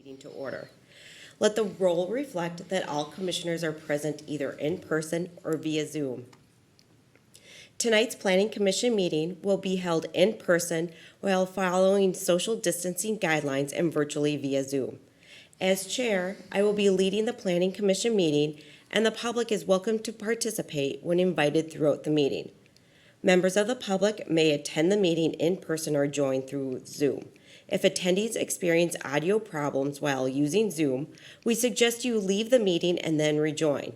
meeting to order. Let the roll reflect that all commissioners are present either in person or via Zoom. Tonight's Planning Commission meeting will be held in person while following social distancing guidelines and virtually via Zoom. As chair, I will be leading the Planning Commission meeting, and the public is welcome to participate when invited throughout the meeting. Members of the public may attend the meeting in person or join through Zoom. If attendees experience audio problems while using Zoom, we suggest you leave the meeting and then rejoin.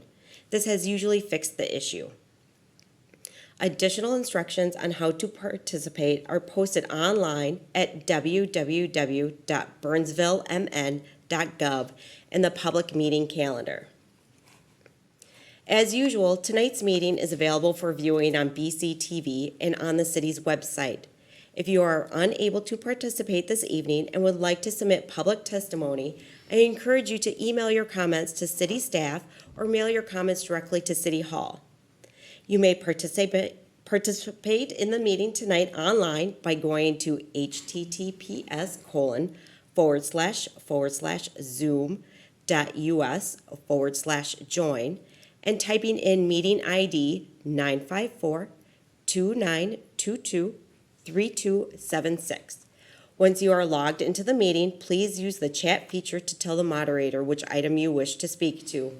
This has usually fixed the issue. Additional instructions on how to participate are posted online at www.burnsvillemn.gov in the public meeting calendar. As usual, tonight's meeting is available for viewing on BCTV and on the city's website. If you are unable to participate this evening and would like to submit public testimony, I encourage you to email your comments to city staff or mail your comments directly to City Hall. You may participate in the meeting tonight online by going to https://zoom.us/join and typing in meeting ID 954-2922-3276. Once you are logged into the meeting, please use the chat feature to tell the moderator which item you wish to speak to.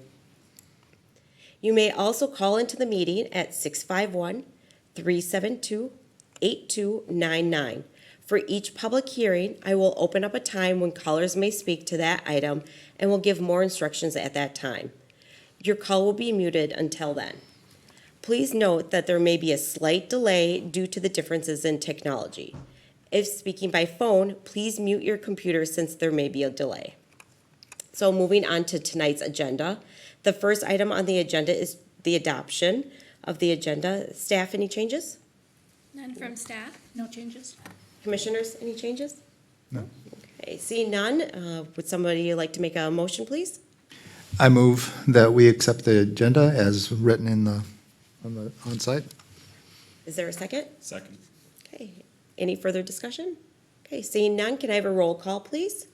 You may also call into the meeting at 651-372-8299. For each public hearing, I will open up a time when callers may speak to that item and will give more instructions at that time. Your call will be muted until then. Please note that there may be a slight delay due to the differences in technology. If speaking by phone, please mute your computer since there may be a delay. So moving on to tonight's agenda. The first item on the agenda is the adoption of the agenda. Staff, any changes? None from staff. No changes. Commissioners, any changes? No. Okay, seeing none, would somebody like to make a motion, please? I move that we accept the agenda as written in the on-site. Is there a second? Second. Okay, any further discussion? Okay, seeing none, can I have a roll call, please?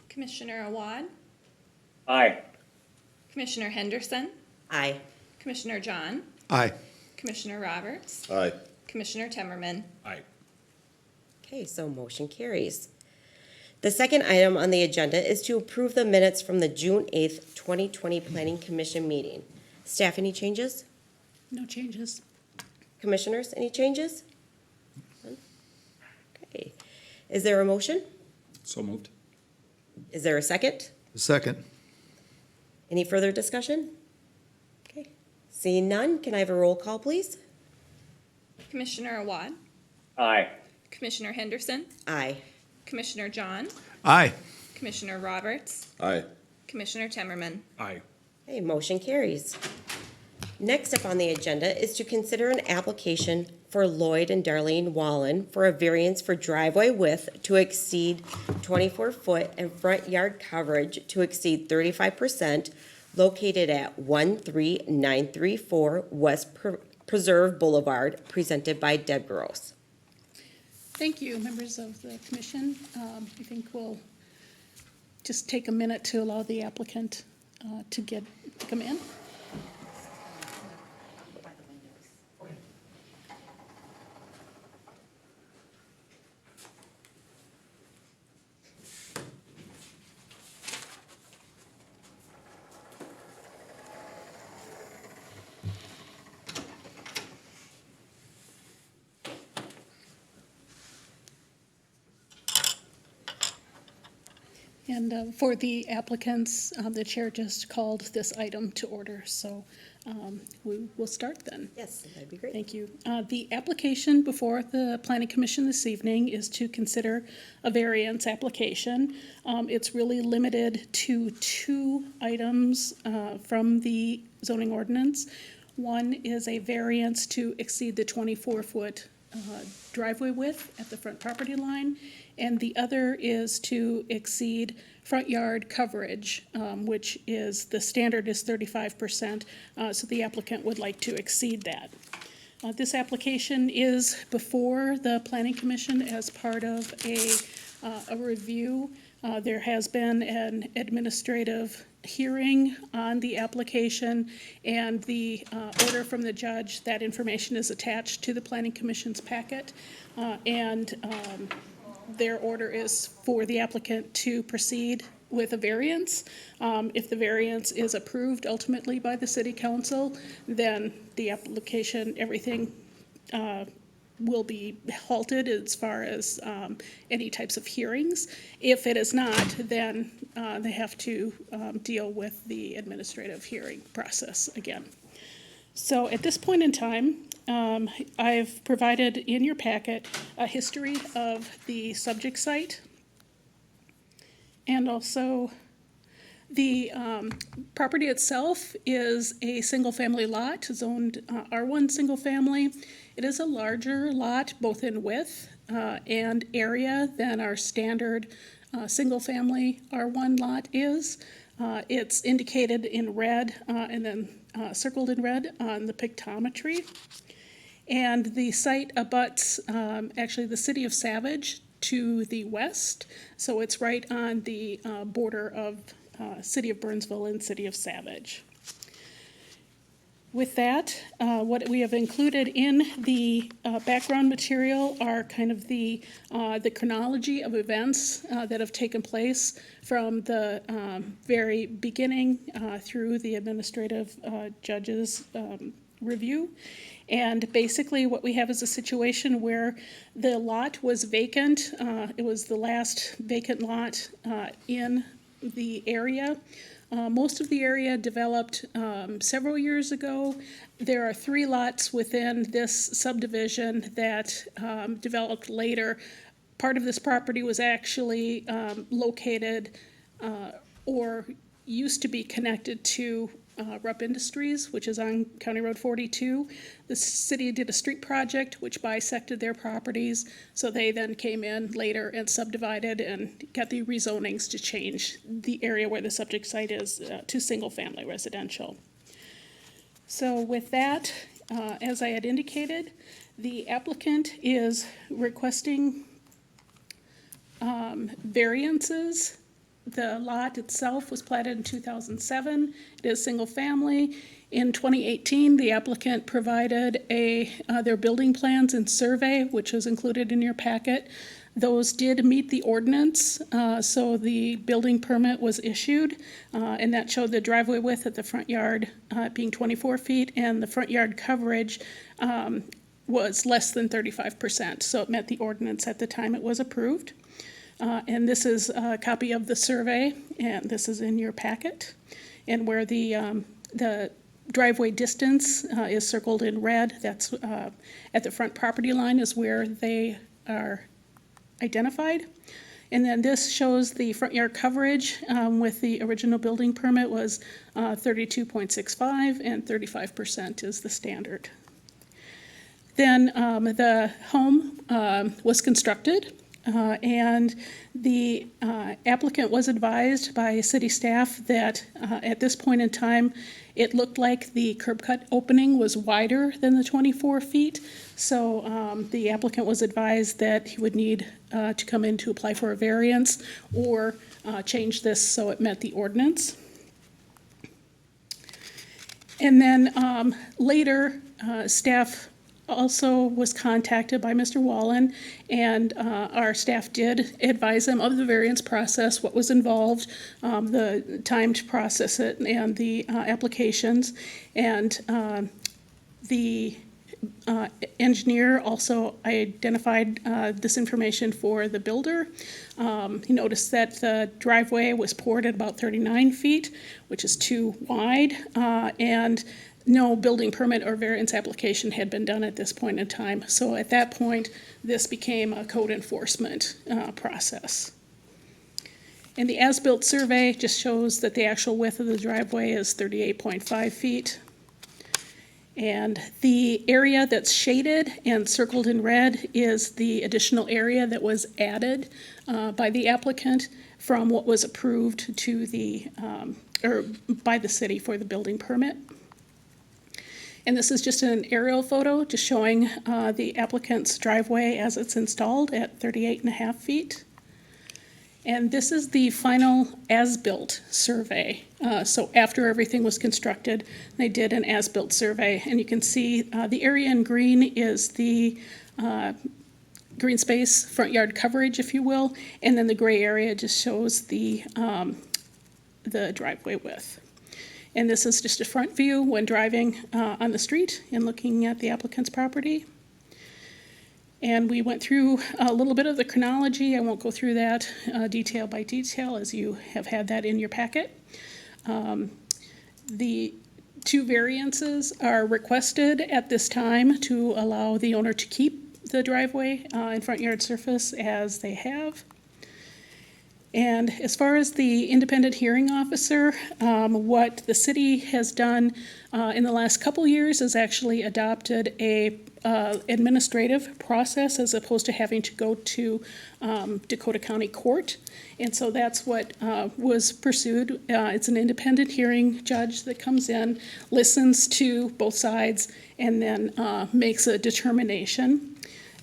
Commissioner Awad, Aye. Commissioner Henderson, Aye. Commissioner John, Aye. Commissioner Roberts, Aye. Commissioner Timmerman. Aye. Okay, so motion carries. The second item on the agenda is to approve the minutes from the June 8th, 2020 Planning Commission meeting. Staff, any changes? No changes. Commissioners, any changes? None? Okay, is there a motion? So moved. Is there a second? Second. Any further discussion? Okay, seeing none, can I have a roll call, please? Commissioner Awad, Aye. Commissioner Henderson, Aye. Commissioner John, Aye. Commissioner Roberts, Aye. Commissioner Timmerman. Aye. Okay, motion carries. Next up on the agenda is to consider an application for Lloyd and Darlene Wallin for a variance for driveway width to exceed 24-foot and front yard coverage to exceed 35% located at 13934 West Preserve Boulevard, presented by Deb Gross. Thank you, members of the commission. I think we'll just take a minute to allow the applicant to come in. And for the applicants, the chair just called this item to order, so we will start then. Yes, that'd be great. Thank you. The application before the Planning Commission this evening is to consider a variance application. It's really limited to two items from the zoning ordinance. One is a variance to exceed the 24-foot driveway width at the front property line, and the other is to exceed front yard coverage, which is, the standard is 35%, so the applicant would like to exceed that. This application is before the Planning Commission as part of a review There has been an administrative hearing on the application, and the order from the judge, that information is attached to the Planning Commission's packet. Their order is for the applicant to proceed with a variance. If the variance is approved ultimately by the city council, then the application, everything will be halted as far as any types of hearings. If it is not, then they have to deal with the administrative hearing process again. So at this point in time, I've provided in your packet a history of the subject site, and also the property itself is a single-family lot, zoned R1 single-family. It is a larger lot, both in width and area, than our standard single-family R1 lot is. It's indicated in red and then circled in red on the pictometry. And the site abuts actually the city of Savage to the west, so it's right on the border of city of Burnsville and city of Savage. With that, what we have included in the background material are kind of the chronology of events that have taken place from the very beginning through the administrative judge's review. And basically what we have is a situation where the lot was vacant. It was the last vacant lot in the area. Most of the area developed several years ago. There are 3 lots within this subdivision that developed later. Part of this property was actually located or used to be connected to Rupp Industries, which is on County Road 42. The city did a street project which bisected their properties, so they then came in later and subdivided and got the rezonings to change the area where the subject site is to single-family residential. So with that, as I had indicated, the applicant is requesting variances. The lot itself was platted in 2007. It is single-family. In 2018, the applicant provided their building plans and survey, which was included in your packet. Those did meet the ordinance, so the building permit was issued, and that showed the driveway width at the front yard being 24 feet, and the front yard coverage was less than 35%, so it met the ordinance at the time it was approved. And this is a copy of the survey, and this is in your packet. And where the driveway distance is circled in red, that's at the front property line is where they are identified. And then this shows the front yard coverage with the original building permit was 32.65, and 35% is the standard. Then the home was constructed. And the applicant was advised by city staff that at this point in time, it looked like the curb cut opening was wider than the 24 feet. So the applicant was advised that he would need to come in to apply for a variance or change this so it met the ordinance. And then later, staff also was contacted by Mr. Wallin, and our staff did advise him of the variance process, what was involved, the time to process it, and the applications. And the engineer also identified this information for the builder. He noticed that the driveway was poured at about 39 feet, which is too wide, and no building permit or variance application had been done at this point in time. So at that point, this became a code enforcement process. And the Asbuilt Survey just shows that the actual width of the driveway is 38.5 feet. And the area that's shaded and circled in red is the additional area that was added by the applicant from what was approved to the, or by the city for the building permit. And this is just an aerial photo just showing the applicant's driveway as it's installed at 38.5 feet. And this is the final as-built survey. So after everything was constructed, they did an as-built survey. And you can see the area in green is the green space, front yard coverage, if you will. And then the gray area just shows the driveway width. And this is just a front view when driving on the street and looking at the applicant's property. And we went through a little bit of the chronology. I won't go through that detail by detail, as you have had that in your packet. The two variances are requested at this time to allow the owner to keep the driveway and front yard surface as they have. And as far as the independent hearing officer, what the city has done in the last couple years is actually adopted a administrative process as opposed to having to go to Dakota County Court. And so that's what was pursued. It's an independent hearing judge that comes in, listens to both sides, and then makes a determination.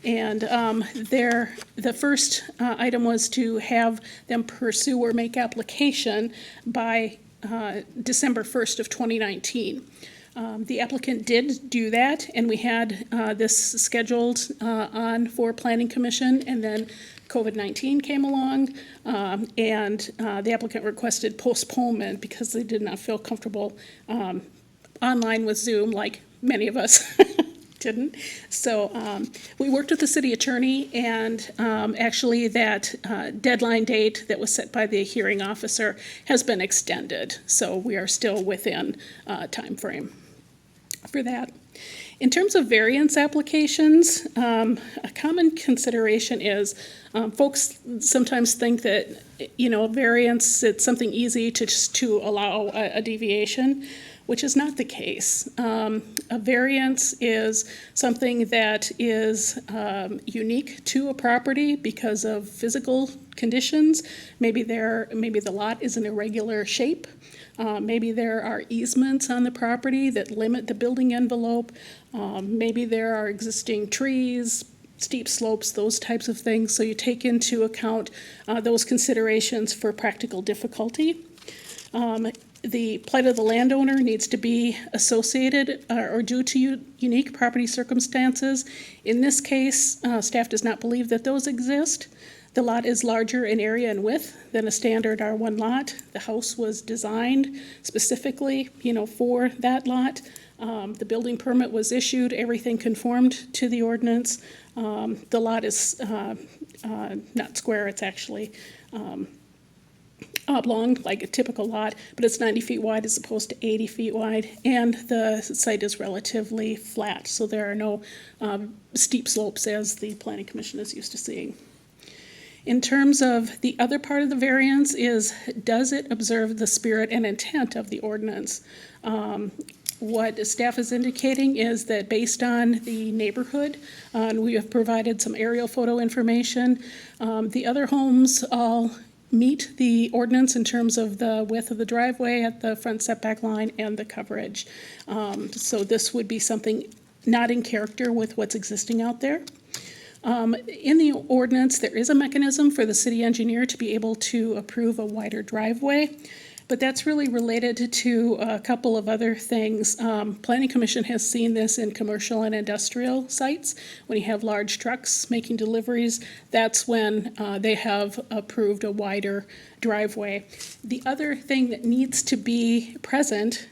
And the first item was to have them pursue or make application by December 1st of 2019. The applicant did do that, and we had this scheduled on for Planning Commission, and then COVID-19 came along, and the applicant requested postponement because they did not feel comfortable online with Zoom like many of us didn't. So we worked with the city attorney, and actually that deadline date that was set by the hearing officer has been extended. So we are still within time frame for that. In terms of variance applications, a common consideration is folks sometimes think that, you know, variance, it's something easy to just to allow a deviation, which is not the case. A variance is something that is unique to a property because of physical conditions. Maybe the lot is an irregular shape. Maybe there are easements on the property that limit the building envelope. Maybe there are existing trees, steep slopes, those types of things. So you take into account those considerations for practical difficulty. The plight of the landowner needs to be associated or due to unique property circumstances. In this case, staff does not believe that those exist. The lot is larger in area and width than a standard R1 lot. The house was designed specifically, you know, for that lot. The building permit was issued. Everything conformed to the ordinance. The lot is not square. It's actually oblong, like a typical lot, but it's 90 feet wide as opposed to 80 feet wide, and the site is relatively flat, so there are no steep slopes as the Planning Commission is used to seeing. In terms of the other part of the variance is, does it observe the spirit and intent of the ordinance? What staff is indicating is that based on the neighborhood, and we have provided some aerial photo information, the other homes all meet the ordinance in terms of the width of the driveway at the front setback line and the coverage. So this would be something not in character with what's existing out there. In the ordinance, there is a mechanism for the city engineer to be able to approve a wider driveway, but that's really related to a couple of other things. Planning Commission has seen this in commercial and industrial sites. When you have large trucks making deliveries, that's when they have approved a wider driveway. The other thing that needs to be present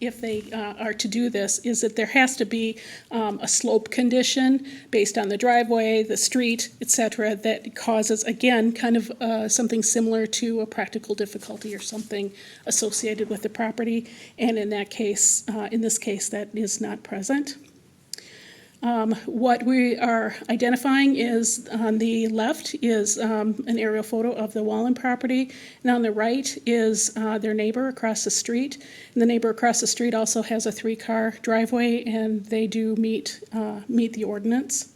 if they are to do this, is that there has to be a slope condition based on the driveway, the street, etc., that causes, again, kind of something similar to a practical difficulty or something associated with the property. And in that case, in this case, that is not present. What we are identifying is, on the left is an aerial photo of the Wallin property, and on the right is their neighbor across the street. And the neighbor across the street also has a 3-car driveway, and they do meet the ordinance.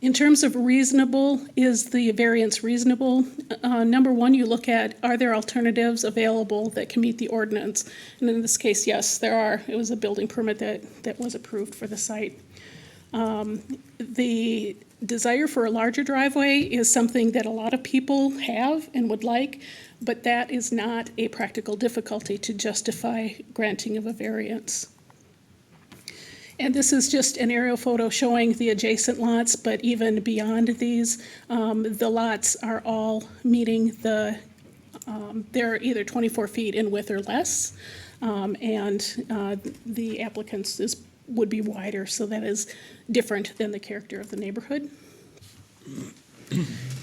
In terms of reasonable, is the variance reasonable? Number one, you look at, are there alternatives available that can meet the ordinance? And in this case, yes, there are. It was a building permit that was approved for the site. The desire for a larger driveway is something that a lot of people have and would like, but that is not a practical difficulty to justify granting of a variance. And this is just an aerial photo showing the adjacent lots, but even beyond these, the lots are all meeting the, they're either 24 feet in width or less, and the applicant's would be wider, so that is different than the character of the neighborhood.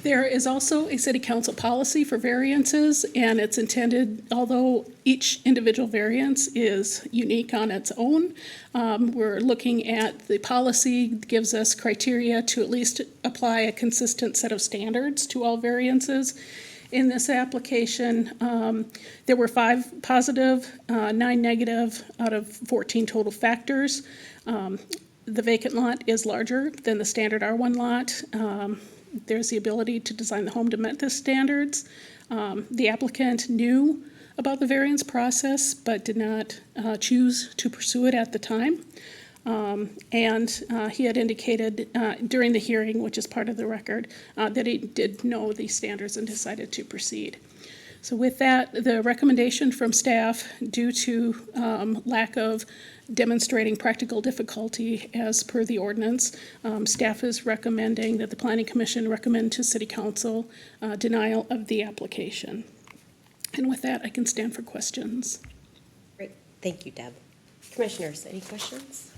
There is also a city council policy for variances, and it's intended, although each individual variance is unique on its own, we're looking at the policy gives us criteria to at least apply a consistent set of standards to all variances. In this application, there were 5 positive, 9 negative out of 14 total factors. The vacant lot is larger than the standard R1 lot. There's the ability to design the home to meet the standards. The applicant knew about the variance process, but did not choose to pursue it at the time. And he had indicated during the hearing, which is part of the record, that he did know these standards and decided to proceed. So with that, the recommendation from staff, due to lack of demonstrating practical difficulty as per the ordinance, staff is recommending that the Planning Commission recommend to City Council denial of the application. And with that, I can stand for questions. Great, thank you, Deb. Commissioners, any questions?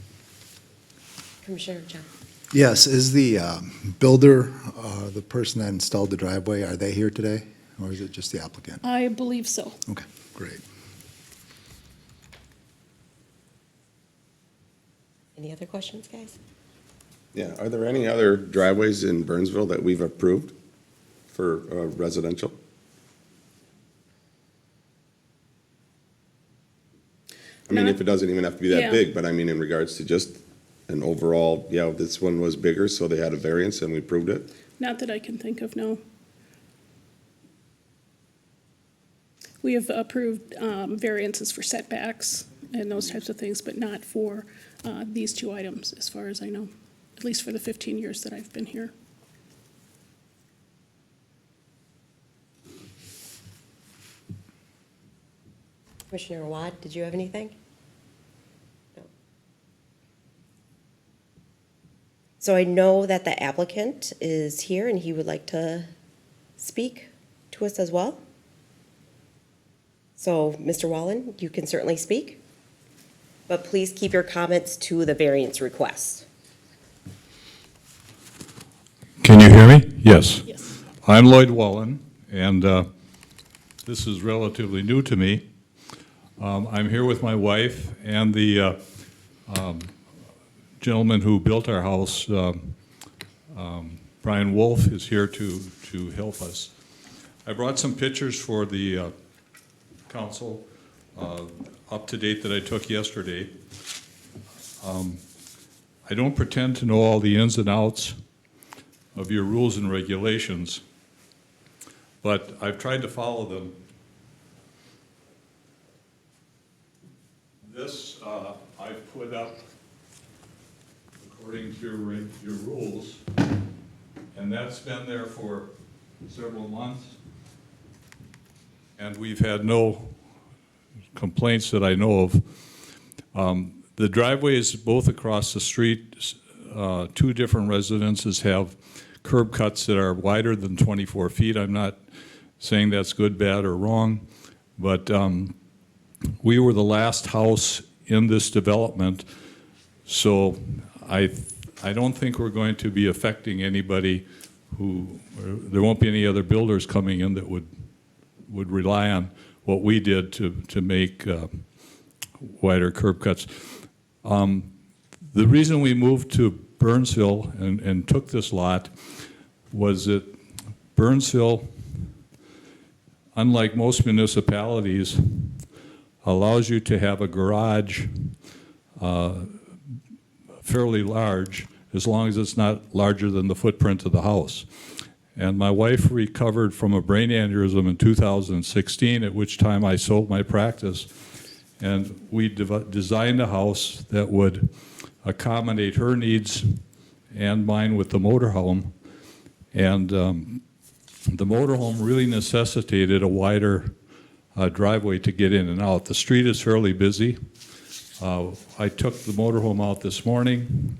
Commissioner John. Yes, is the builder, the person that installed the driveway, are they here today? Or is it just the applicant? I believe so. Okay, great. Any other questions, guys? Yeah, are there any other driveways in Burnsville that we've approved for residential? I mean, if it doesn't even have to be Yeah. that big, but I mean, in regards to just an overall, yeah, this one was bigger, so they had a variance and we approved it? Not that I can think of, no. We have approved variances for setbacks and those types of things, but not for these 2 items, as far as I know, at least for the 15 years that I've been here. Commissioner Wad, did you have anything? No. So I know that the applicant is here and he would like to speak to us as well. So, Mr. Wallin, you can certainly speak, but please keep your comments to the variance request. Can you hear me? Yes. Yes. I'm Lloyd Wallin, and this is relatively new to me. I'm here with my wife and the gentleman who built our house, Brian Wolf, is here to help us. I brought some pictures for the council, up to date, that I took yesterday. I don't pretend to know all the ins and outs of your rules and regulations, but I've tried to follow them. This I've put up according to your rules, and that's been there for several months. And we've had no complaints that I know of. The driveways both across the street, 2 different residences have curb cuts that are wider than 24 feet. I'm not saying that's good, bad, or wrong, but we were the last house in this development, so I don't think we're going to be affecting anybody there won't be any other builders coming in that would rely on what we did to make wider curb cuts. The reason we moved to Burnsville and took this lot was that Burnsville, unlike most municipalities, allows you to have a garage fairly large, as long as it's not larger than the footprint of the house. And my wife recovered from a brain aneurysm in 2016, at which time I sold my practice. And we designed a house that would accommodate her needs and mine with the motorhome. And the motorhome really necessitated a wider driveway to get in and out. The street is fairly busy. I took the motorhome out this morning,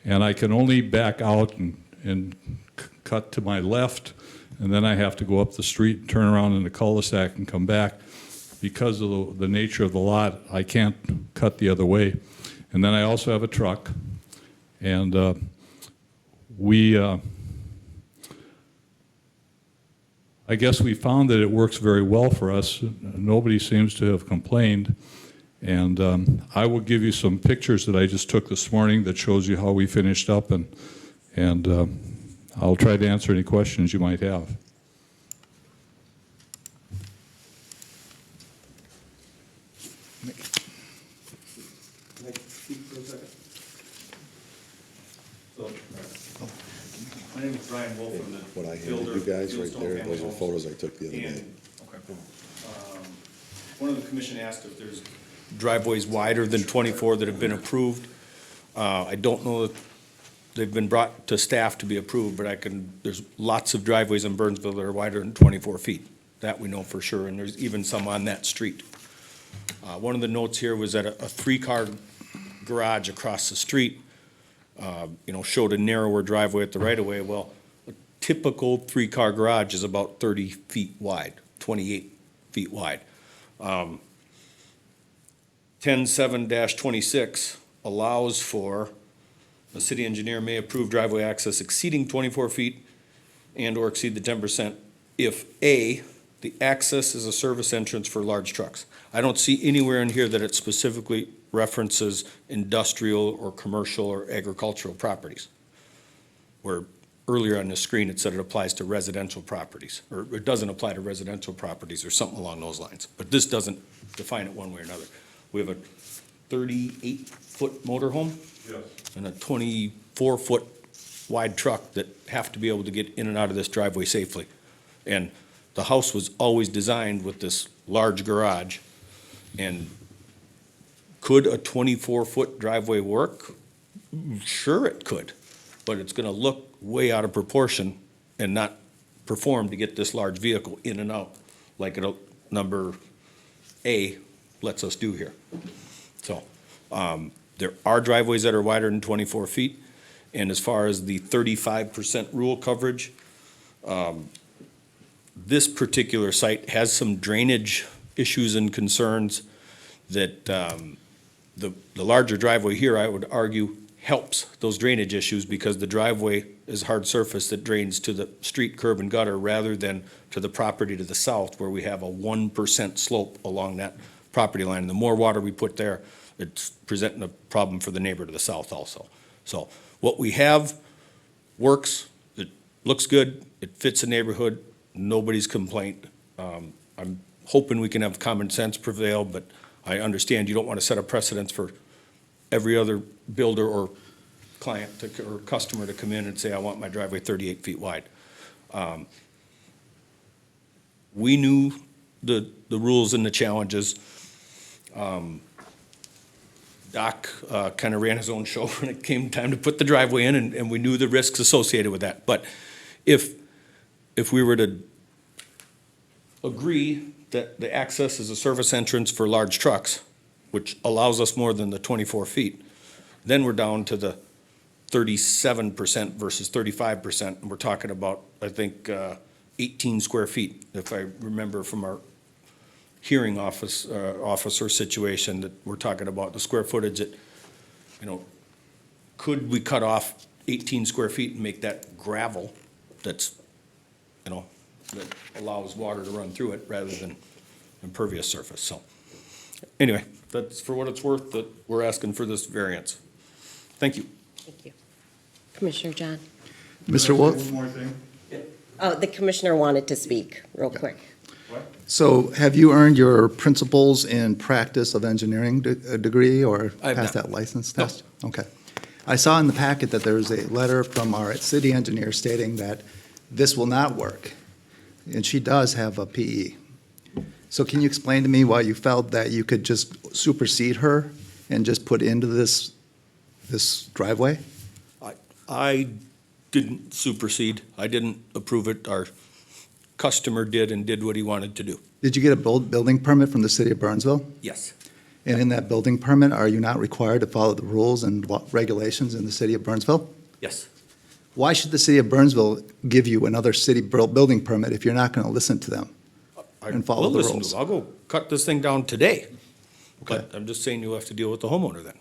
and I can only back out and cut to my left, and then I have to go up the street and turn around in the cul-de-sac and come back. Because of the nature of the lot, I can't cut the other way. And then I also have a truck, and I guess we found that it works very well for us. Nobody seems to have complained. And I will give you some pictures that I just took this morning that shows you how we finished up, and I'll try to answer any questions you might have. My name is Brian Wolf. I'm the What I handed builder, you guys right Fieldstone there, Family those are Homes. photos I took the other day. And, one of the commission asked if there's driveways wider than 24 that have been approved. I don't know that they've been brought to staff to be approved, but there's lots of driveways in Burnsville that are wider than 24 feet. That we know for sure, and there's even some on that street. One of the notes here was that a three-car garage across the street, showed a narrower driveway at the right-of-way. Well, a typical three-car garage is about 30 feet wide, 28 feet wide. 10.7-26 allows for the city engineer may approve driveway access exceeding 24 feet and/or exceed the 10% if A, the access is a service entrance for large trucks. I don't see anywhere in here that it specifically references industrial or commercial or agricultural properties. Where earlier on the screen it said it applies to residential properties, or it doesn't apply to residential properties or something along those lines. But this doesn't define it one way or another. We have a 38-foot motorhome and a 24-foot wide truck that have to be able to get in and out of this driveway safely. And the house was always designed with this large garage. And could a 24-foot driveway work? Sure it could, but it's gonna look way out of proportion and not perform to get this large vehicle in and out like a number A lets us do here. So, there are driveways that are wider than 24 feet, and as far as the 35% rule coverage, this particular site has some drainage issues and concerns that the larger driveway here, I would argue, helps those drainage issues because the driveway is hard surface that drains to the street curb and gutter rather than to the property to the south where we have a 1% slope along that property line. The more water we put there, it's presenting a problem for the neighbor to the south also. So what we have works, it looks good, it fits the neighborhood, nobody's complaint. I'm hoping we can have common sense prevail, but I understand you don't want to set a precedence for every other builder or client or customer to come in and say, I want my driveway 38 feet wide. We knew the rules and the challenges. Doc kind of ran his own show when it came time to put the driveway in, and we knew the risks associated with that. But if we were to agree that the access is a service entrance for large trucks, which allows us more than the 24 feet, then we're down to the 37% versus 35%, and we're talking about, I think, 18 square feet, if I remember from our hearing officer situation, that we're talking about the square footage that, could we cut off 18 square feet and make that gravel that's, that allows water to run through it rather than impervious surface. So anyway, that's for what it's worth that we're asking for this variance. Thank you. Thank you. Commissioner John? Mr. Wolf, One more thing. Oh, the commissioner wanted to speak real quick. so have you earned your principles in practice of engineering degree or I have passed not. that license No. test? Okay. I saw in the packet that there was a letter from our city engineer stating that this will not work, and she does have a PE. So can you explain to me why you felt that you could just supersede her and just put into this driveway? I didn't supersede. I didn't approve it. Our customer did and did what he wanted to do. Did you get a building permit from the city of Burnsville? Yes. And in that building permit, are you not required to follow the rules and regulations in the city of Burnsville? Yes. Why should the city of Burnsville give you another city building permit if you're not going to listen to them? And follow will the listen to rules. him. I'll go cut this thing down today. Okay. But I'm just saying you'll have to deal with the homeowner then.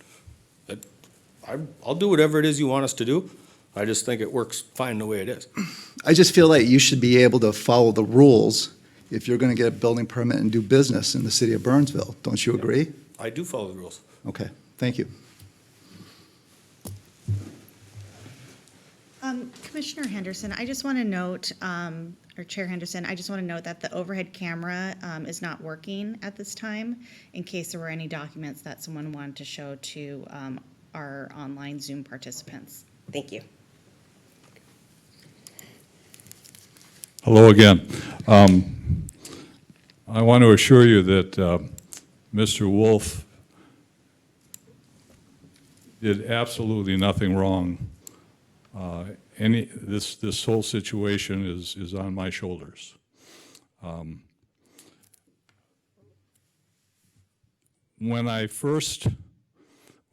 I'll do whatever it is you want us to do. I just think it works fine the way it is. I just feel like you should be able to follow the rules if you're going to get a building permit and do business in the city of Burnsville. Don't you agree? I do follow the rules. Okay, thank you. Commissioner Henderson, I just want to note, or Chair Henderson, I just want to note that the overhead camera is not working at this time in case there were any documents that someone wanted to show to our online Zoom participants. Thank you. Hello again. I want to assure you that Mr. Wolf did absolutely nothing wrong. This whole situation is on my shoulders. When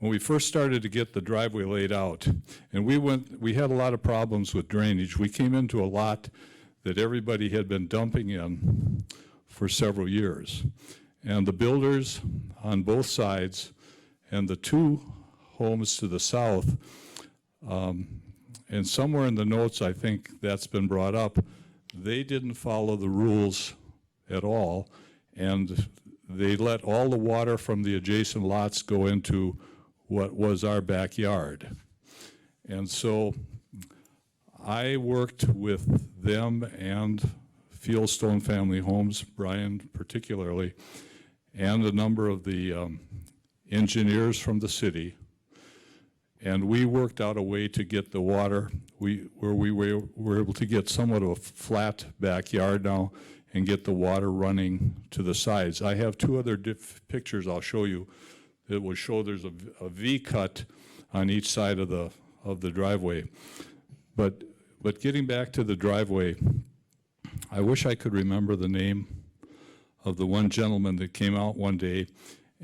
we first started to get the driveway laid out, and we had a lot of problems with drainage. We came into a lot that everybody had been dumping in for several years. And the builders on both sides and the two homes to the south, and somewhere in the notes, I think that's been brought up, they didn't follow the rules at all, and they let all the water from the adjacent lots go into what was our backyard. And so I worked with them and Fieldstone Family Homes, Brian particularly, and a number of the engineers from the city, and we worked out a way to get the water where we were able to get somewhat of a flat backyard now and get the water running to the sides. I have two other pictures I'll show you that will show there's a V cut on each side of the driveway. But getting back to the driveway, I wish I could remember the name of the one gentleman that came out one day,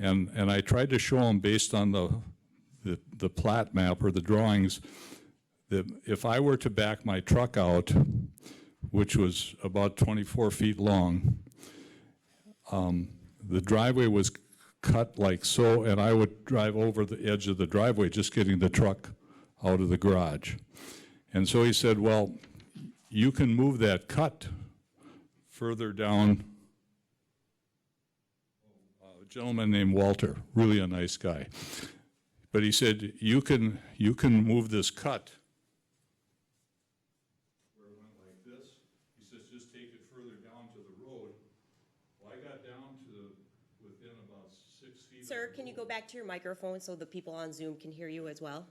and I tried to show him based on the plat map or the drawings that if I were to back my truck out, which was about 24 feet long, the driveway was cut like so, and I would drive over the edge of the driveway just getting the truck out of the garage. And so he said, well, you can move that cut further down. A gentleman named Walter, really a nice guy. But he said, you can move this cut where it went like this. He says, just take it further down to the road. Well, I got down to within about 6 feet. Sir, can you go back to your microphone so the people on Zoom can hear you as well?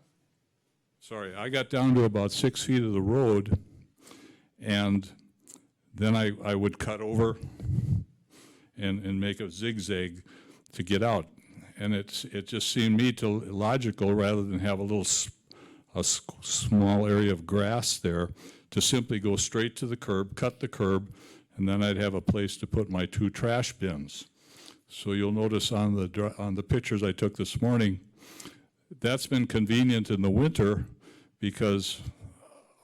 Sorry, I got down to about 6 feet of the road, and then I would cut over and make a zigzag to get out. And it just seemed me to logical, rather than have a small area of grass there, to simply go straight to the curb, cut the curb, and then I'd have a place to put my two trash bins. So you'll notice on the pictures I took this morning, that's been convenient in the winter because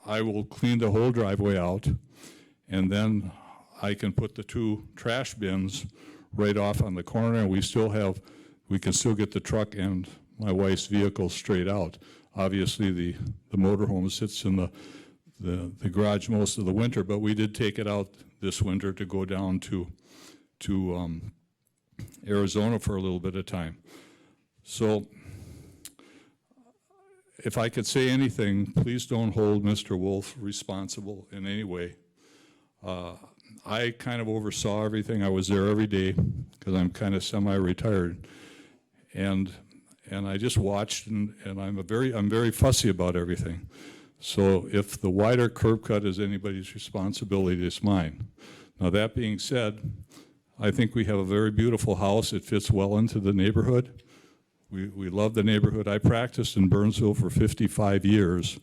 I will clean the whole driveway out, and then I can put the two trash bins right off on the corner, and we can still get the truck and my wife's vehicle straight out. Obviously, the motorhome sits in the garage most of the winter, but we did take it out this winter to go down to Arizona for a little bit of time. So if I could say anything, please don't hold Mr. Wolf responsible in any way. I kind of oversaw everything. I was there every day because I'm kind of semi-retired. And I just watched, and I'm very fussy about everything. So if the wider curb cut is anybody's responsibility, it's mine. Now that being said, I think we have a very beautiful house. It fits well into the neighborhood. We love the neighborhood. I practiced in Burnsville for 55 years,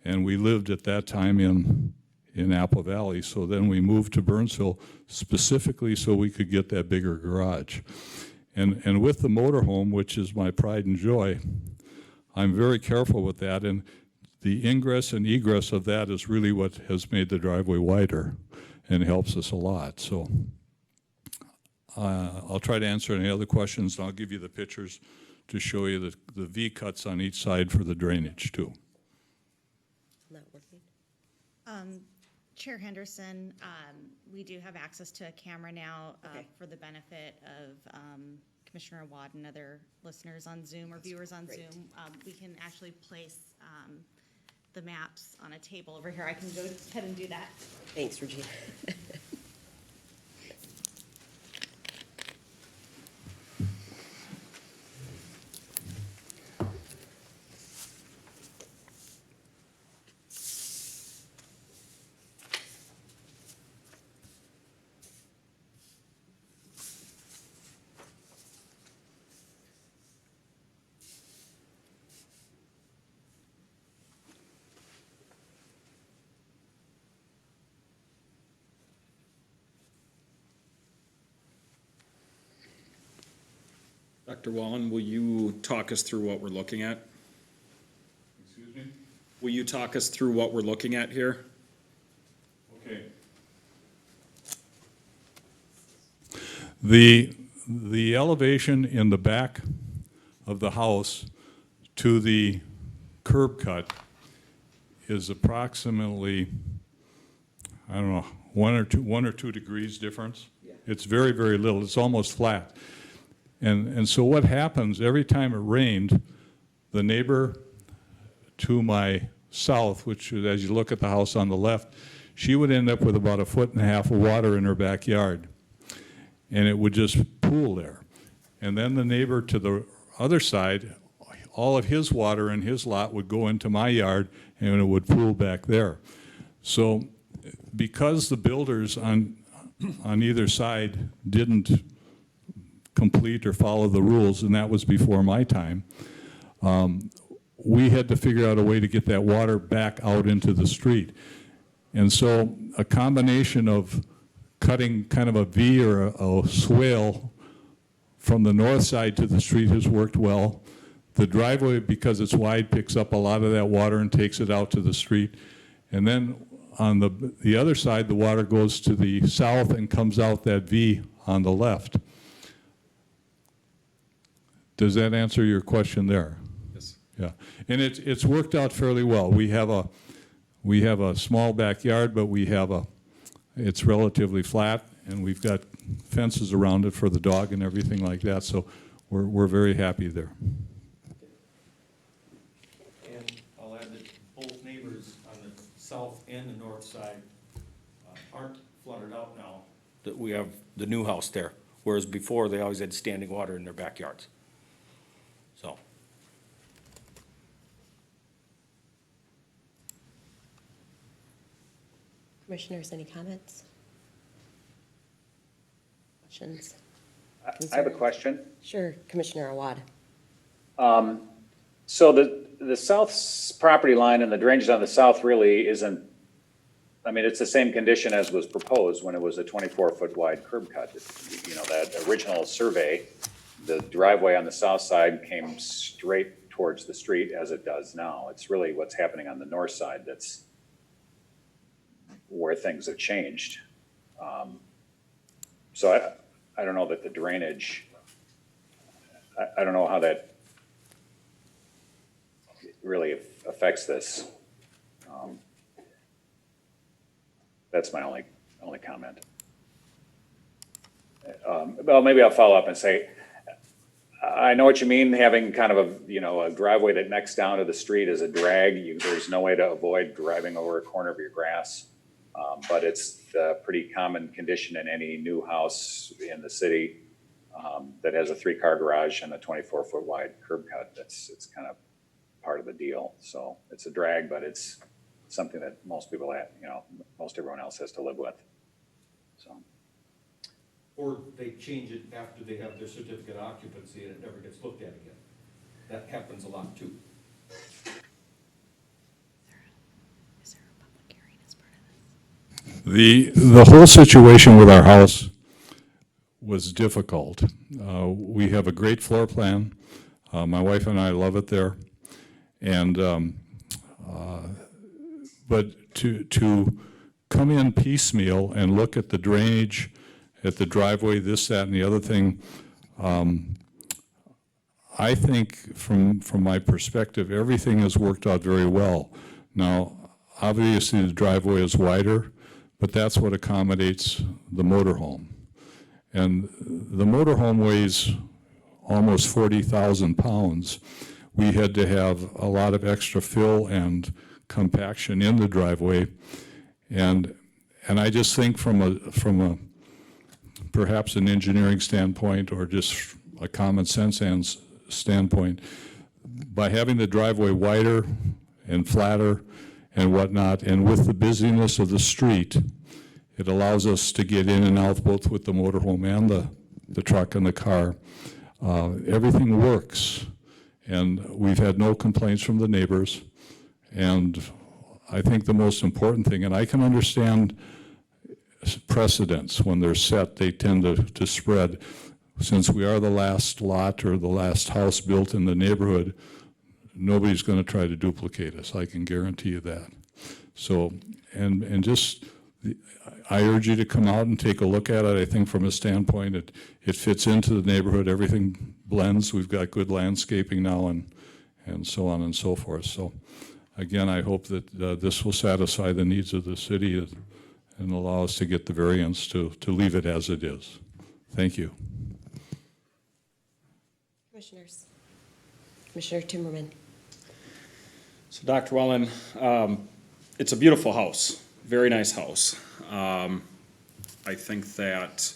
And we lived at that time in Apple Valley, so then we moved to Burnsville specifically so we could get that bigger garage. And with the motorhome, which is my pride and joy, I'm very careful with that, and the ingress and egress of that is really what has made the driveway wider and helps us a lot. So I'll try to answer any other questions, and I'll give you the pictures to show you the V-cuts on each side for the drainage too. Not working. Chair Henderson, we do have access to a camera now Okay. for the benefit of Commissioner Watt and other listeners on Zoom or viewers on great. Zoom. We can actually place the maps on a table over here. I can go ahead and do that. Thanks, Regina. Dr. Wallin, will you talk us through what we're looking at? Excuse me? Will you talk us through what we're looking at here? Okay. The elevation in the back of the house to the curb cut is approximately, I don't know, one or two degrees difference. It's very, very little. It's almost flat. And so what happens, every time it rained, the neighbor to my south, which is, as you look at the house on the left, she would end up with about 1.5 feet of water in her backyard. And it would just pool there. And then the neighbor to the other side, all of his water in his lot would go into my yard and it would pool back there. So because the builders on either side didn't complete or follow the rules, and that was before my time, we had to figure out a way to get that water back out into the street. And so a combination of cutting kind of a V or a swale from the north side to the street has worked well. The driveway, because it's wide, picks up a lot of that water and takes it out to the street. And then on the other side, the water goes to the south and comes out that V on the left. Does that answer your question there? Yes. Yeah, and it's worked out fairly well. We have a small backyard, but it's relatively flat, and we've got fences around it for the dog and everything like that. So we're very happy there. And I'll add that both neighbors on the south and the north side aren't flooded out now that we have the new house there, whereas before they always had standing water in their backyards. So. Commissioners, any comments? Questions? I have a question. Sure, Commissioner Awad. So the south property line and the drainage on the south really isn't, I mean, it's the same condition as was proposed when it was a 24-foot wide curb cut. You know, that original survey, the driveway on the south side came straight towards the street as it does now. It's really what's happening on the north side that's where things have changed. So I don't know that the drainage, I don't know how that really affects this. That's my only comment. Well, maybe I'll follow up and say, I know what you mean, having kind of a driveway that necks down to the street is a drag. There's no way to avoid driving over a corner of your grass. But it's a pretty common condition in any new house in the city that has a 3-car garage and a 24-foot wide curb cut. It's kind of part of the deal. So it's a drag, but it's something that most people most everyone else has to live with. So. Or they change it after they have their certificate of occupancy and it never gets looked at again. That happens a lot too. The whole situation with our house was difficult. We have a great floor plan. My wife and I love it there. And, but to come in piecemeal and look at the drainage, at the driveway, this, that, and the other thing, I think from my perspective, everything has worked out very well. Now, obviously the driveway is wider, but that's what accommodates the motorhome. And the motorhome weighs almost 40,000 pounds. We had to have a lot of extra fill and compaction in the driveway. And I just think from a perhaps an engineering standpoint or just a common sense standpoint, by having the driveway wider and flatter and whatnot, and with the busyness of the street, it allows us to get in and out both with the motorhome and the truck and the car. Everything works, and we've had no complaints from the neighbors. And I think the most important thing, and I can understand precedents when they're set, they tend to spread. Since we are the last lot or the last house built in the neighborhood, nobody's going to try to duplicate us. I can guarantee you that. So, and just, I urge you to come out and take a look at it. I think from a standpoint, it fits into the neighborhood. Everything blends. We've got good landscaping now and so on and so forth. So, again, I hope that this will satisfy the needs of the city and allow us to get the variance to leave it as it is. Thank you. Commissioners. Commissioner Timmerman. So Dr. Wallin, it's a beautiful house, very nice house. I think that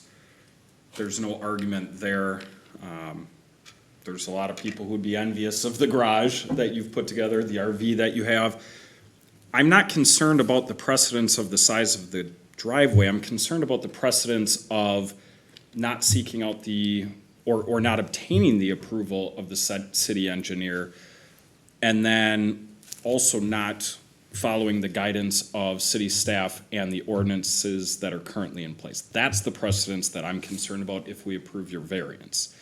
there's no argument there. There's a lot of people who'd be envious of the garage that you've put together, the RV that you have. I'm not concerned about the precedence of the size of the driveway. I'm concerned about the precedence of not seeking out or not obtaining the approval of the city engineer, and then also not following the guidance of city staff and the ordinances that are currently in place. That's the precedence that I'm concerned about if we approve your variance,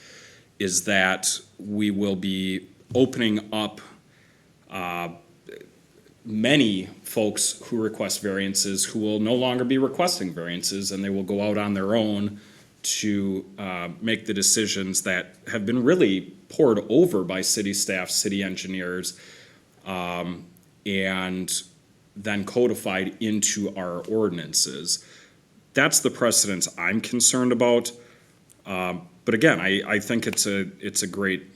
is that we will be opening up many folks who request variances who will no longer be requesting variances, and they will go out on their own to make the decisions that have been really poured over by city staff, city engineers, and then codified into our ordinances. That's the precedence I'm concerned about. But again, I think it's a great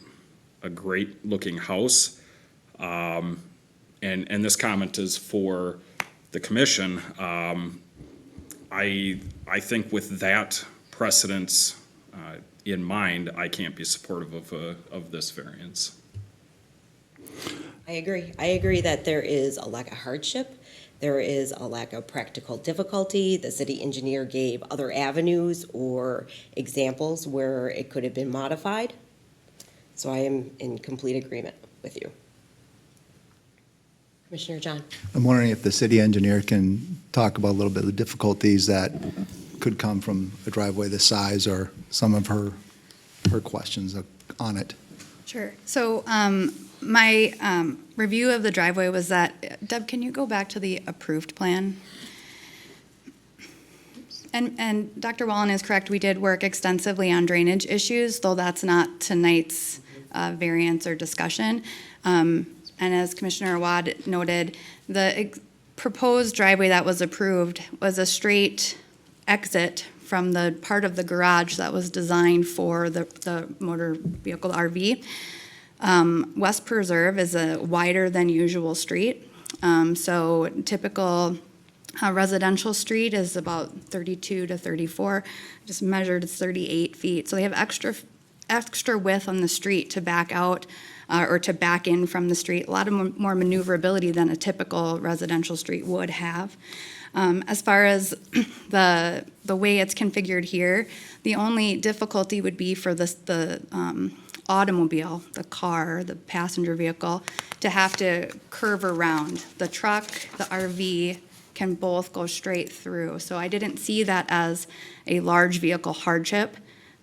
looking house. And this comment is for the commission. I think with that precedence in mind, I can't be supportive of this variance. I agree. I agree that there is a lack of hardship. There is a lack of practical difficulty. The city engineer gave other avenues or examples where it could have been modified. So I am in complete agreement with you. Commissioner John. I'm wondering if the city engineer can talk about a little bit of the difficulties that could come from a driveway this size, or some of her questions on it. Sure. So my review of the driveway was that, Deb, can you go back to the approved plan? And Dr. Wallin is correct. We did work extensively on drainage issues, though that's not tonight's variance or discussion. And as Commissioner Awad noted, the proposed driveway that was approved was a straight exit from the part of the garage that was designed for the motor vehicle RV. West Preserve is a wider than usual street. So typical residential street is about 32 to 34. Just measured, it's 38 feet. So they have extra width on the street to back out or to back in from the street. A lot of more maneuverability than a typical residential street would have. As far as the way it's configured here, the only difficulty would be for the automobile, the car, the passenger vehicle, to have to curve around. The truck, the RV, can both go straight through. So I didn't see that as a large vehicle hardship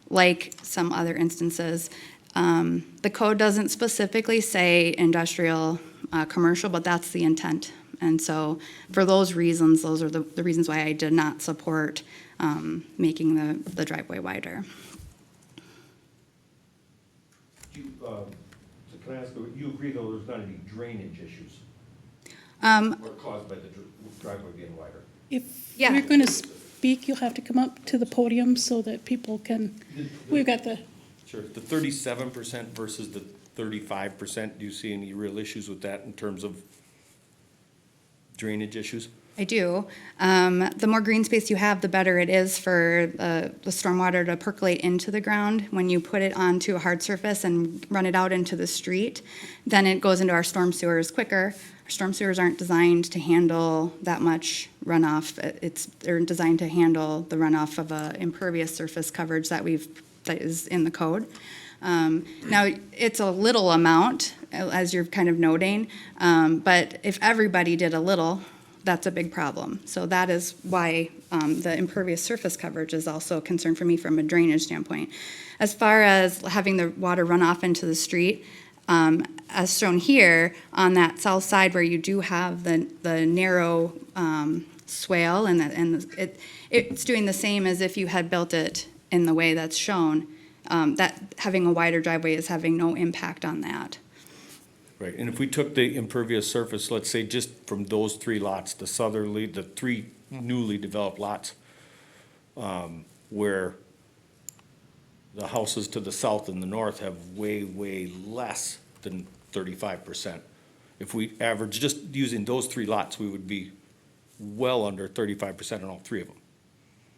like some other instances. The code doesn't specifically say industrial, commercial, but that's the intent. And so for those reasons, those are the reasons why I did not support making the driveway wider. So can I ask, you agree though there's not any drainage issues? Or caused by the driveway being wider? If Yeah. you're going to speak, you'll have to come up to the podium so that people can, we've got the, Sure. The 37% versus the 35%, do you see any real issues with that in terms of drainage issues? I do. The more green space you have, the better it is for the stormwater to percolate into the ground. When you put it onto a hard surface and run it out into the street, then it goes into our storm sewers quicker. Our storm sewers aren't designed to handle that much runoff. They're designed to handle the runoff of a impervious surface coverage that is in the code. Now, it's a little amount, as you're kind of noting, but if everybody did a little, that's a big problem. So that is why the impervious surface coverage is also a concern for me from a drainage standpoint. As far as having the water run off into the street, as shown here, on that south side where you do have the narrow swale, and it's doing the same as if you had built it in the way that's shown, that having a wider driveway is having no impact on that. Right, and if we took the impervious surface, let's say just from those three lots, the three newly developed lots, where the houses to the south and the north have way, way less than 35%. If we average, just using those three lots, we would be well under 35% on all three of them.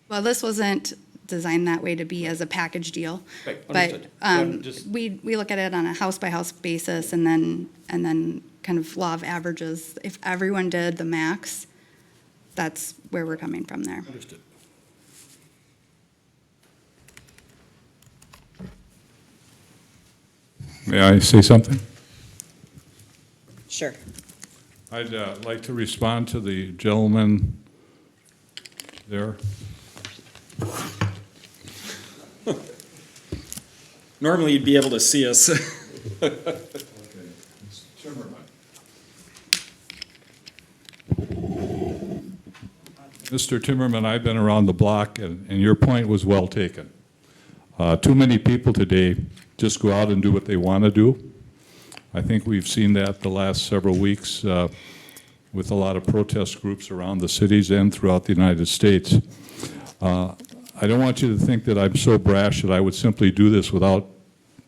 Well, this wasn't designed that way to be as a package deal. Right, But understood. I'm just- we look at it on a house-by-house basis and then kind of law of averages. If everyone did the max, that's where we're coming from there. Understood. May I say something? Sure. I'd like to respond to the gentleman there. Normally, you'd be able to see us. Mr. Timmerman, I've been around the block, and your point was well taken. Too many people today just go out and do what they want to do. I think we've seen that the last several weeks with a lot of protest groups around the cities and throughout the United States. I don't want you to think that I'm so brash that I would simply do this without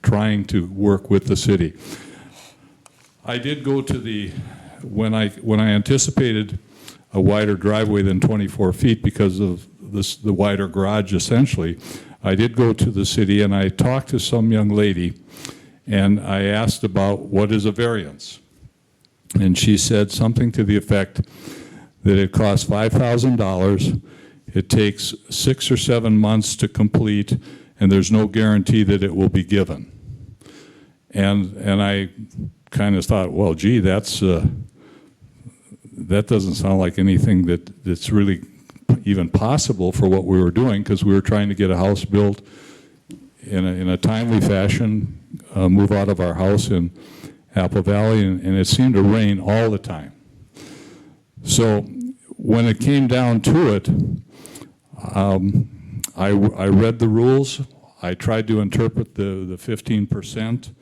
trying to work with the city. I did go to when I anticipated a wider driveway than 24 feet because of the wider garage essentially, I did go to the city and I talked to some young lady and I asked about what is a variance. And she said something to the effect that it costs $5,000, it takes 6 or 7 months to complete, and there's no guarantee that it will be given. And I kind of thought, well, gee, that doesn't sound like anything that's really even possible for what we were doing, because we were trying to get a house built in a timely fashion, move out of our house in Apple Valley, and it seemed to rain all the time. So when it came down to it, I read the rules. I tried to interpret the 15%.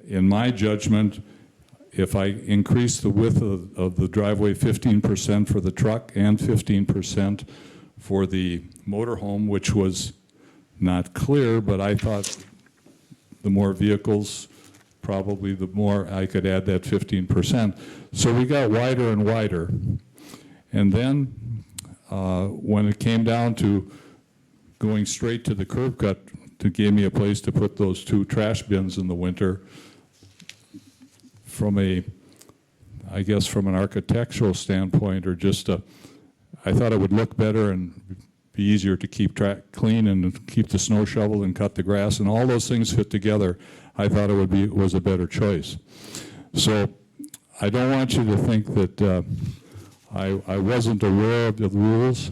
In my judgment, if I increase the width of the driveway 15% for the truck and 15% for the motorhome, which was not clear, but I thought the more vehicles, probably the more I could add that 15%. So we got wider and wider. And then when it came down to going straight to the curb cut, it gave me a place to put those 2 trash bins in the winter. From I guess from an architectural standpoint, or just I thought it would look better and be easier to keep clean and keep the snow shoveled and cut the grass, and all those things fit together. I thought it was a better choice. So I don't want you to think that I wasn't aware of the rules.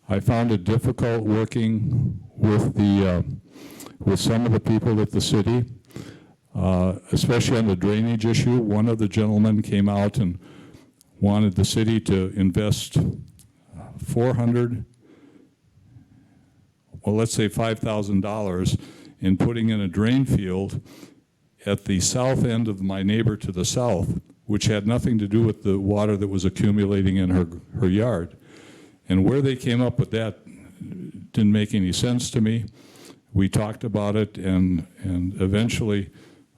I found it difficult working with with some of the people at the city, especially on the drainage issue. One of the gentlemen came out and wanted the city to invest let's say $5,000 in putting in a drain field at the south end of my neighbor to the south, which had nothing to do with the water that was accumulating in her yard. And where they came up with that didn't make any sense to me. We talked about it, and eventually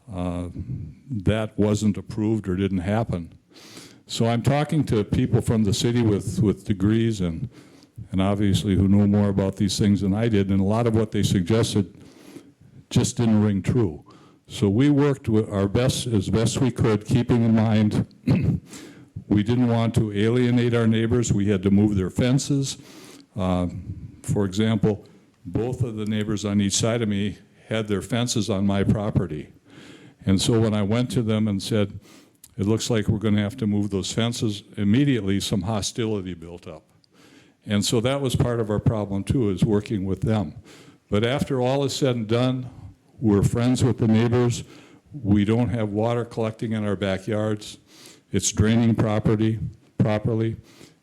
that wasn't approved or didn't happen. So I'm talking to people from the city with degrees and obviously who know more about these things than I did, and a lot of what they suggested just didn't ring true. So we worked with our best, as best we could, keeping in mind we didn't want to alienate our neighbors. We had to move their fences. For example, both of the neighbors on each side of me had their fences on my property. And so when I went to them and said, it looks like we're going to have to move those fences, immediately some hostility built up. And so that was part of our problem too, is working with them. But after all is said and done, we're friends with the neighbors. We don't have water collecting in our backyards. It's draining properly,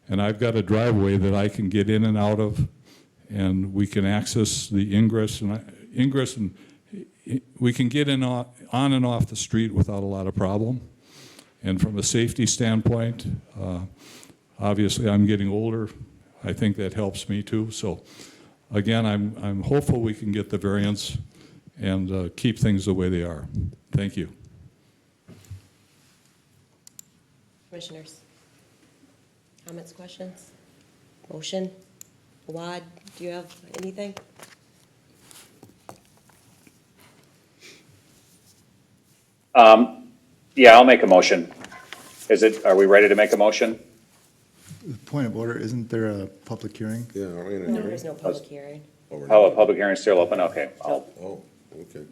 and I've got a driveway that I can get in and out of, and we can access the ingress, and we can get in on and off the street without a lot of problem. And from a safety standpoint, obviously I'm getting older. I think that helps me too. So again, I'm hopeful we can get the variance and keep things the way they are. Thank you. Commissioners? Comments, questions? Motion? Awad, do you have anything? Yeah, I'll make a motion. Are we ready to make a motion? Point of order, isn't there a public hearing? Yeah, are we in a No, hearing? there's no public hearing. Oh, we're Oh, not. a public hearing's still open? Okay. Oh, okay.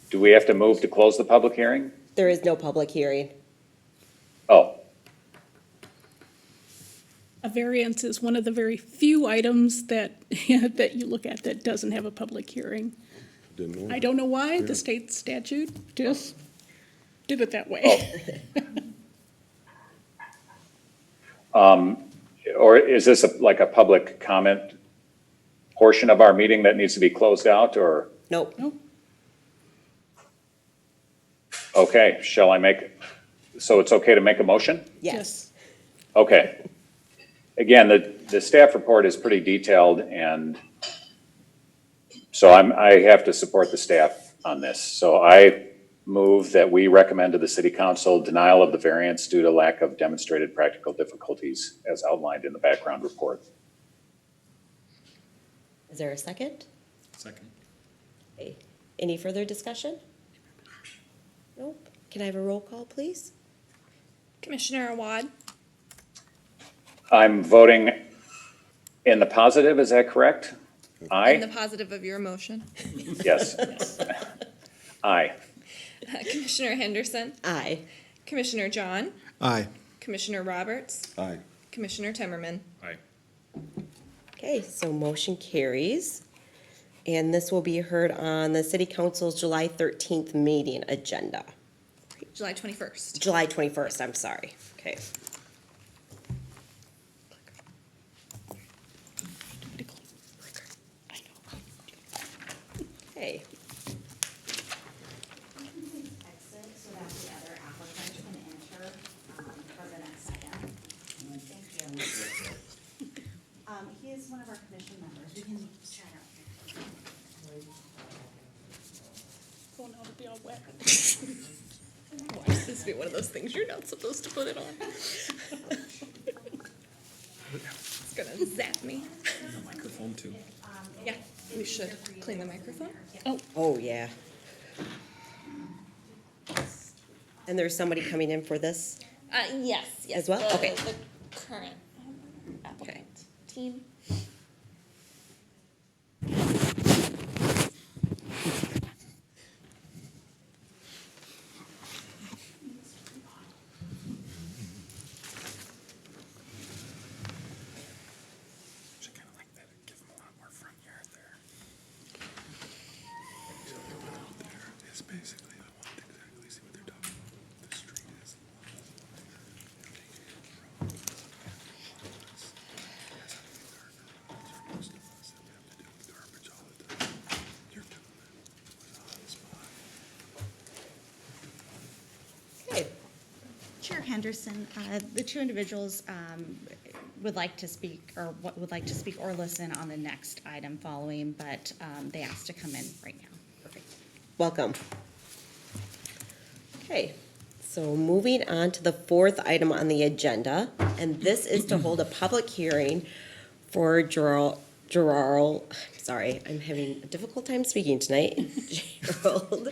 Do we have to move to close the public hearing? There is no public hearing. Oh, A variance is one of the very few items that, that you look at that doesn't have a public hearing. Didn't know. I don't know why, the state statute just did it that way. or is this like a public comment portion of our meeting that needs to be closed out, or? Nope. Nope. Okay, so it's okay to make a motion? Yes. Okay. Again, the staff report is pretty detailed, and so I have to support the staff on this. So I move that we recommend to the city council denial of the variance due to lack of demonstrated practical difficulties as outlined in the background report. Is there a second? Second. Okay. Any further discussion? Nope. Can I have a roll call, please? Commissioner Awad, I'm voting in the positive, is that correct? in Aye? the positive of your motion. Yes. Aye. Commissioner Henderson, Aye. Commissioner John, Aye. Commissioner Roberts, Aye. Commissioner Timmerman. Aye. Okay, so motion carries. And this will be heard on the city council's July 13th meeting agenda. July 21st. July 21st, I'm sorry. Okay. Okay. Exit so that the other applicant can enter for the next item. Thank you. He is one of our commission members. We can chat out here. Oh, no, it'll be all wet. Watch this be one of those things you're not supposed to put it on. It's gonna zap me. Microphone too. Yeah, we should clean the microphone. Oh, yeah. And there's somebody coming in for this? Yes, yes. As well? the- Okay. The current applicant team. Okay. Chair Henderson, the two individuals would like to speak or listen on the next item following, but they asked to come in right now. Perfect. Welcome. Okay, so moving on to the fourth item on the agenda, and this is to hold a public hearing for Gerald, sorry, I'm having a difficult time speaking tonight. Gerald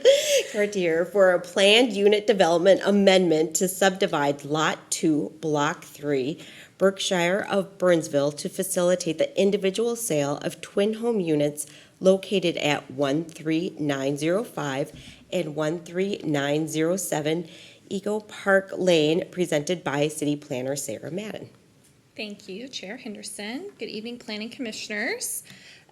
Cartier for a planned unit development amendment to subdivide Lot 2, Block 3, Berkshire of Burnsville to facilitate the individual sale of twin home units located at 13905 and 13907 Eagle Park Lane, presented by City Planner Sarah Madden. Thank you, Chair Henderson. Good evening, Planning Commissioners.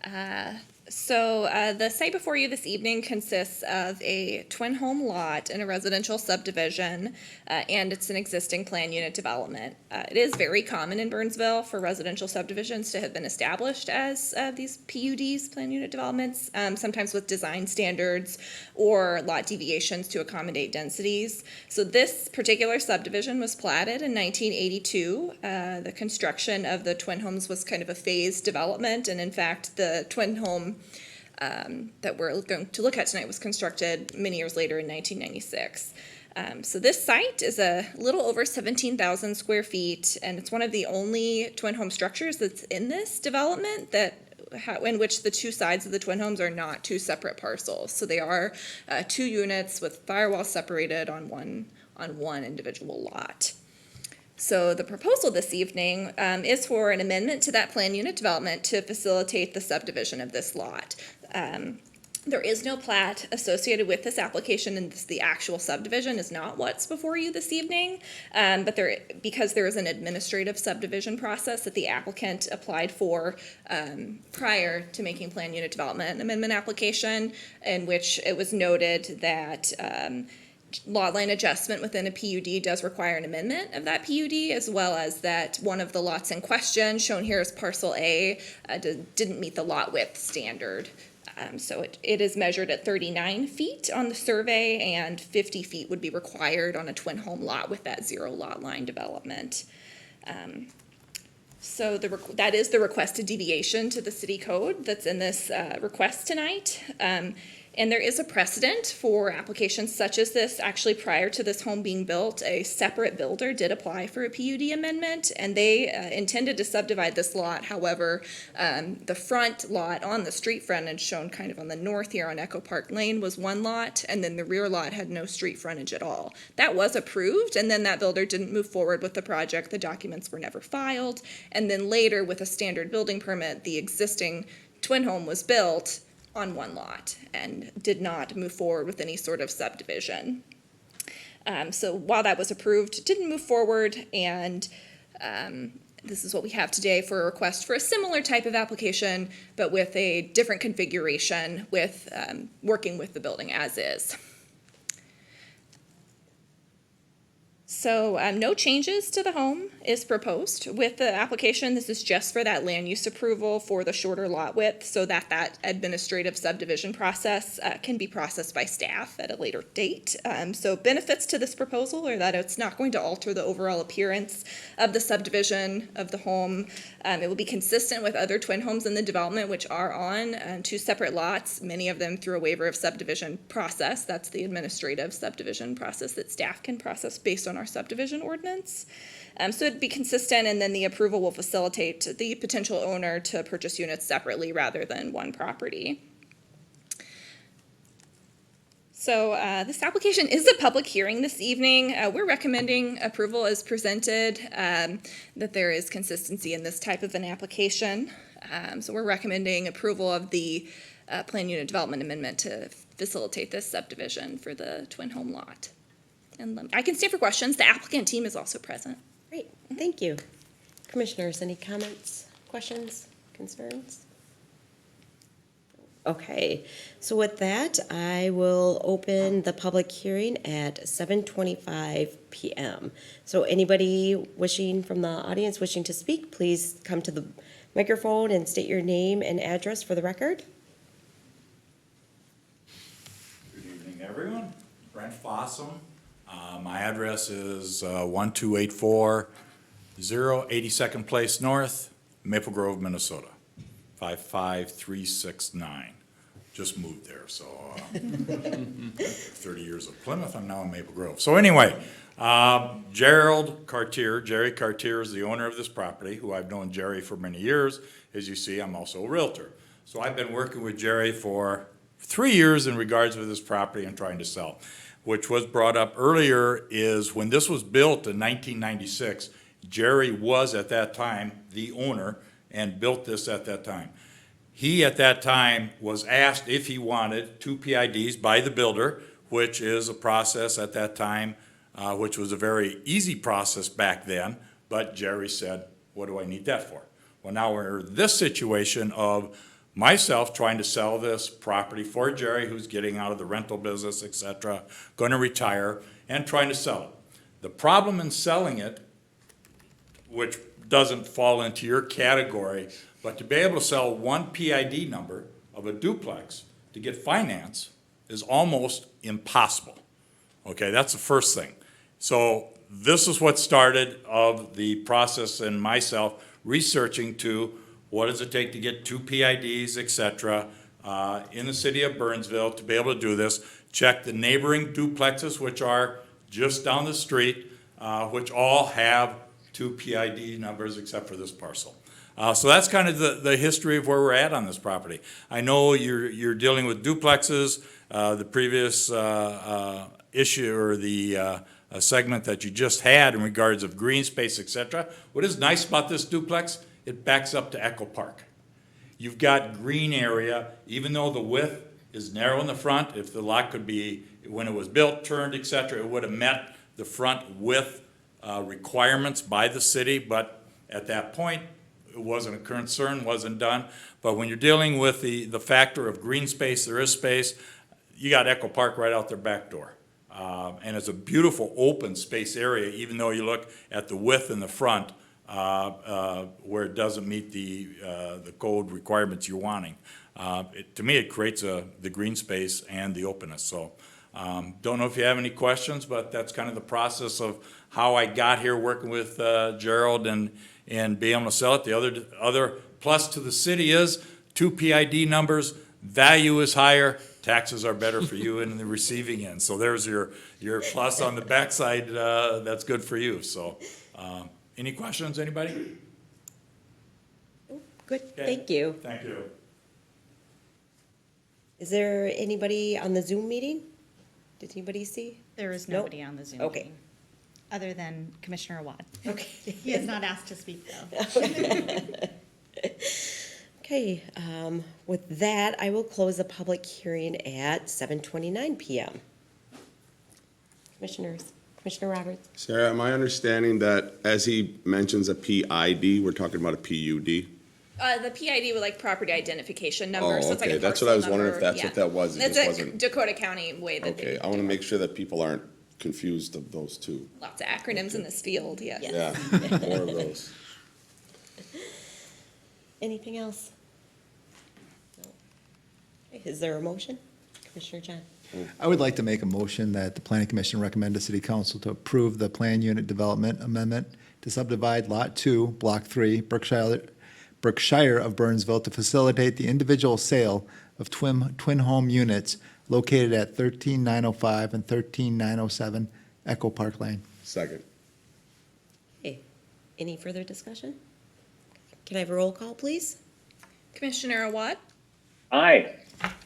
The site before you this evening consists of a twin home lot in a residential subdivision, and it's an existing plan unit development. It is very common in Burnsville for residential subdivisions to have been established as these PUDs, plan unit developments, sometimes with design standards or lot deviations to accommodate densities. So this particular subdivision was platted in 1982. The construction of the twin homes was kind of a phased development, and in fact, the twin home that we're going to look at tonight was constructed many years later in 1996. So this site is a little over 17,000 square feet, and it's one of the only twin home structures that's in this development that in which the two sides of the twin homes are not two separate parcels. So they are two units with firewalls separated on one individual lot. So the proposal this evening is for an amendment to that plan unit development to facilitate the subdivision of this lot. There is no plat associated with this application, and the actual subdivision is not what's before you this evening. But because there is an administrative subdivision process that the applicant applied for prior to making plan unit development amendment application, in which it was noted that lot line adjustment within a PUD does require an amendment of that PUD, as well as that one of the lots in question, shown here as parcel A, didn't meet the lot width standard. So it is measured at 39 feet on the survey, and 50 feet would be required on a twin home lot with that zero lot line development. So that is the requested deviation to the city code that's in this request tonight. And there is a precedent for applications such as this. Actually, prior to this home being built, a separate builder did apply for a PUD amendment, and they intended to subdivide this lot. However, the front lot on the street frontage, shown kind of on the north here on Echo Park Lane, was one lot, and then the rear lot had no street frontage at all. That was approved, and then that builder didn't move forward with the project. The documents were never filed, and then later, with a standard building permit, the existing twin home was built on one lot and did not move forward with any sort of subdivision. So while that was approved, it didn't move forward, and this is what we have today for a request for a similar type of application, but with a different configuration, with working with the building as is. So no changes to the home is proposed with the application. This is just for that land use approval for the shorter lot width, so that that administrative subdivision process can be processed by staff at a later date. So benefits to this proposal are that it's not going to alter the overall appearance of the subdivision of the home. It will be consistent with other twin homes in the development, which are on two separate lots, many of them through a waiver of subdivision process. That's the administrative subdivision process that staff can process based on our subdivision ordinance. So it'd be consistent, and then the approval will facilitate the potential owner to purchase units separately rather than one property. So this application is a public hearing this evening. We're recommending approval as presented, that there is consistency in this type of an application. So we're recommending approval of the plan unit development amendment to facilitate this subdivision for the twin home lot. And I can stay for questions. The applicant team is also present. Great, thank you. Commissioners, any comments, questions, concerns? Okay, so with that, I will open the public hearing at 7:25 PM. So anybody wishing from the audience wishing to speak, please come to the microphone and state your name and address for the record. Good evening, everyone. Brent Fossum. My address is 1284 082nd Place North, Maple Grove, Minnesota, 55369. Just moved there, so 30 years of Plymouth, I'm now in Maple Grove. So anyway, Gerald Cartier, Jerry Cartier is the owner of this property, who I've known Jerry for many years. As you see, I'm also a Realtor. So I've been working with Jerry for 3 years in regards to this property and trying to sell. Which was brought up earlier is when this was built in 1996, Jerry was at that time the owner and built this at that time. He at that time was asked if he wanted 2 PIDs by the builder, which is a process at that time, which was a very easy process back then, but Jerry said, what do I need that for? Well, now we're in this situation of myself trying to sell this property for Jerry, who's getting out of the rental business, et cetera, going to retire, and trying to sell it. The problem in selling it, which doesn't fall into your category, but to be able to sell 1 PID number of a duplex to get finance is almost impossible. Okay, that's the first thing. So this is what started of the process and myself researching to what does it take to get 2 PIDs, et cetera, in the city of Burnsville to be able to do this. Check the neighboring duplexes, which are just down the street, which all have 2 PID numbers except for this parcel. So that's kind of the history of where we're at on this property. I know you're dealing with duplexes. The previous issue or the segment that you just had in regards of green space, et cetera. What is nice about this duplex? It backs up to Echo Park. You've got green area, even though the width is narrow in the front. If the lot could be, when it was built, turned, et cetera, it would have met the front width requirements by the city, but at that point, it wasn't a concern, wasn't done. But when you're dealing with the factor of green space, there is space, you got Echo Park right out their back door. And it's a beautiful open space area, even though you look at the width in the front, where it doesn't meet the code requirements you're wanting. To me, it creates the green space and the openness. So don't know if you have any questions, but that's kind of the process of how I got here working with Gerald and being able to sell it. The other plus to the city is 2 PID numbers, value is higher, taxes are better for you in the receiving end. So there's your plus on the backside, that's good for you. So any questions, anybody? Good, Okay. thank you. Thank you. Is there anybody on the Zoom meeting? Did anybody see? There is Nope. nobody on the Zoom Okay. meeting, other than Commissioner Watt. Okay. He has not asked to speak, though. Okay, with that, I will close the public hearing at 7:29 PM. Commissioners, Commissioner Roberts? Sarah, am I understanding that as he mentions a PID, we're talking about a PUD? The PID with like property identification number, Oh, so it's like a okay, that's what parcel I was wondering if number, that's what that was. It It's just a wasn't. Dakota County way that Okay, they, I want to make sure that people aren't confused of those two. lots of acronyms in this field, yes. Yeah, more of those. Anything else? No. Okay, is there a motion? Commissioner John? I would like to make a motion that the Planning Commission recommend to City Council to approve the Plan Unit Development Amendment to subdivide Lot 2, Block 3, Berkshire of Burnsville to facilitate the individual sale of twin home units located at 13905 and 13907 Echo Park Lane. Second. Okay, any further discussion? Can I have a roll call, please? Commissioner Watt, Aye.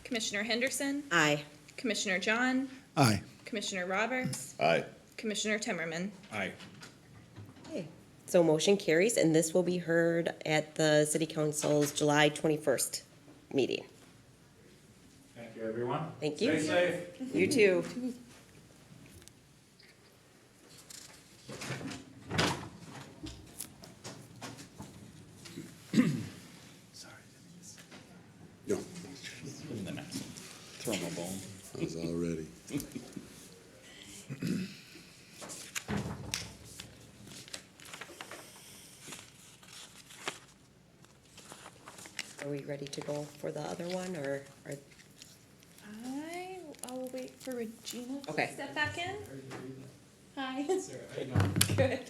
Commissioner Henderson, Aye. Commissioner John, Aye. Commissioner Roberts, Aye. Commissioner Timmerman. Aye. Okay, so motion carries, and this will be heard at the City Council's July 21st meeting. Thank you, everyone. Thank you. Stay safe. You too. No. is already. Are we ready to go for the other one, or I'll wait for Regina to Okay. step back in. Hi. Good.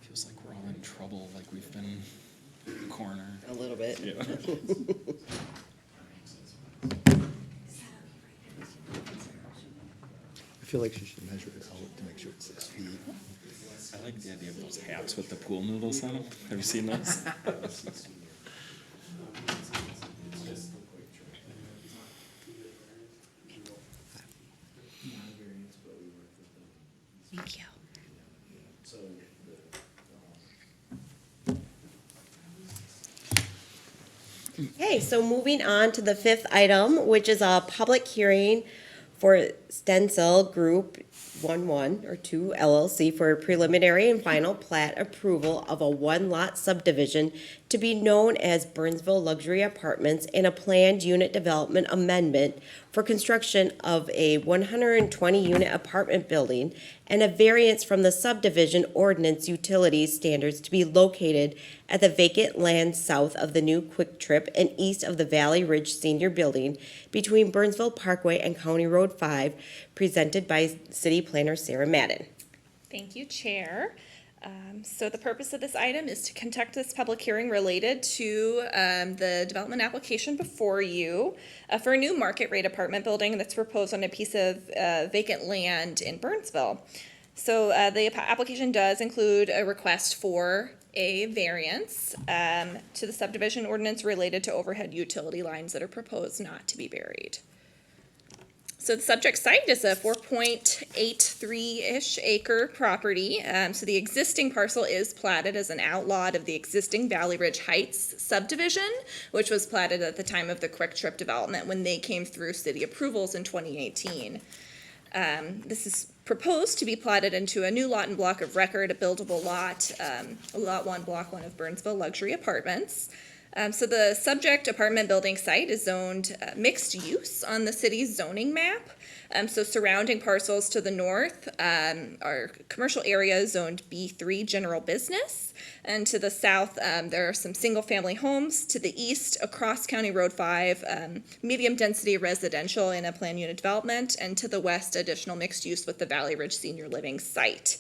Feels like we're all in trouble, like we've been in the corner. a little bit? Yeah. I feel like she should measure it out to make sure it's 6 feet. I like the idea of those hats with the pool noodles on them. Have you seen those? Thank you. Okay, so moving on to the fifth item, which is a public hearing for Stencil Group 1 or 2 LLC for a preliminary and final plat approval of a one-lot subdivision to be known as Burnsville Luxury Apartments and a planned unit development amendment for construction of a 120-unit apartment building and a variance from the subdivision ordinance utilities standards to be located at the vacant land south of the new Quick Trip and east of the Valley Ridge Senior Building between Burnsville Parkway and County Road 5, presented by City Planner Sarah Madden. Thank you, Chair. So the purpose of this item is to conduct this public hearing related to the development application before you for a new market rate apartment building that's proposed on a piece of vacant land in Burnsville. So the application does include a request for a variance to the subdivision ordinance related to overhead utility lines that are proposed not to be buried. So the subject site is a 4.83-ish acre property. So the existing parcel is platted as an outlot of the existing Valley Ridge Heights subdivision, which was platted at the time of the Quick Trip development when they came through city approvals in 2018. This is proposed to be platted into a new lot and block of record, a buildable lot, Lot 1, Block 1 of Burnsville Luxury Apartments. So the subject apartment building site is zoned mixed use on the city's zoning map. So surrounding parcels to the north are commercial areas zoned B3 general business. And to the south, there are some single family homes. To the east, across County Road 5, medium density residential in a planned unit development. And to the west, additional mixed use with the Valley Ridge Senior Living site.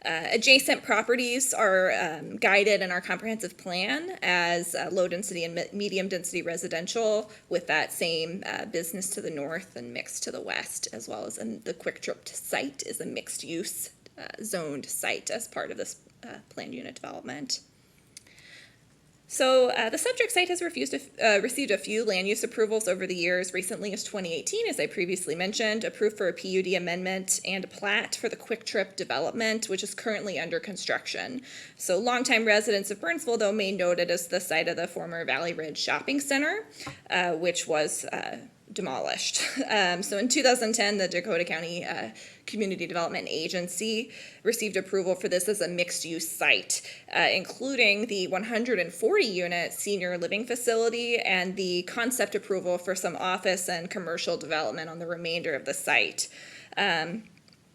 Adjacent properties are guided in our comprehensive plan as low density and medium density residential with that same business to the north and mixed to the west, as well as the Quick Trip site is a mixed use zoned site as part of this planned unit development. So the subject site has received a few land use approvals over the years. Recently as 2018, as I previously mentioned, approved for a PUD amendment and a plat for the Quick Trip development, which is currently under construction. So longtime residents of Burnsville, though, may note it as the site of the former Valley Ridge Shopping Center, which was demolished. So in 2010, the Dakota County Community Development Agency received approval for this as a mixed-use site, including the 140-unit senior living facility and the concept approval for some office and commercial development on the remainder of the site.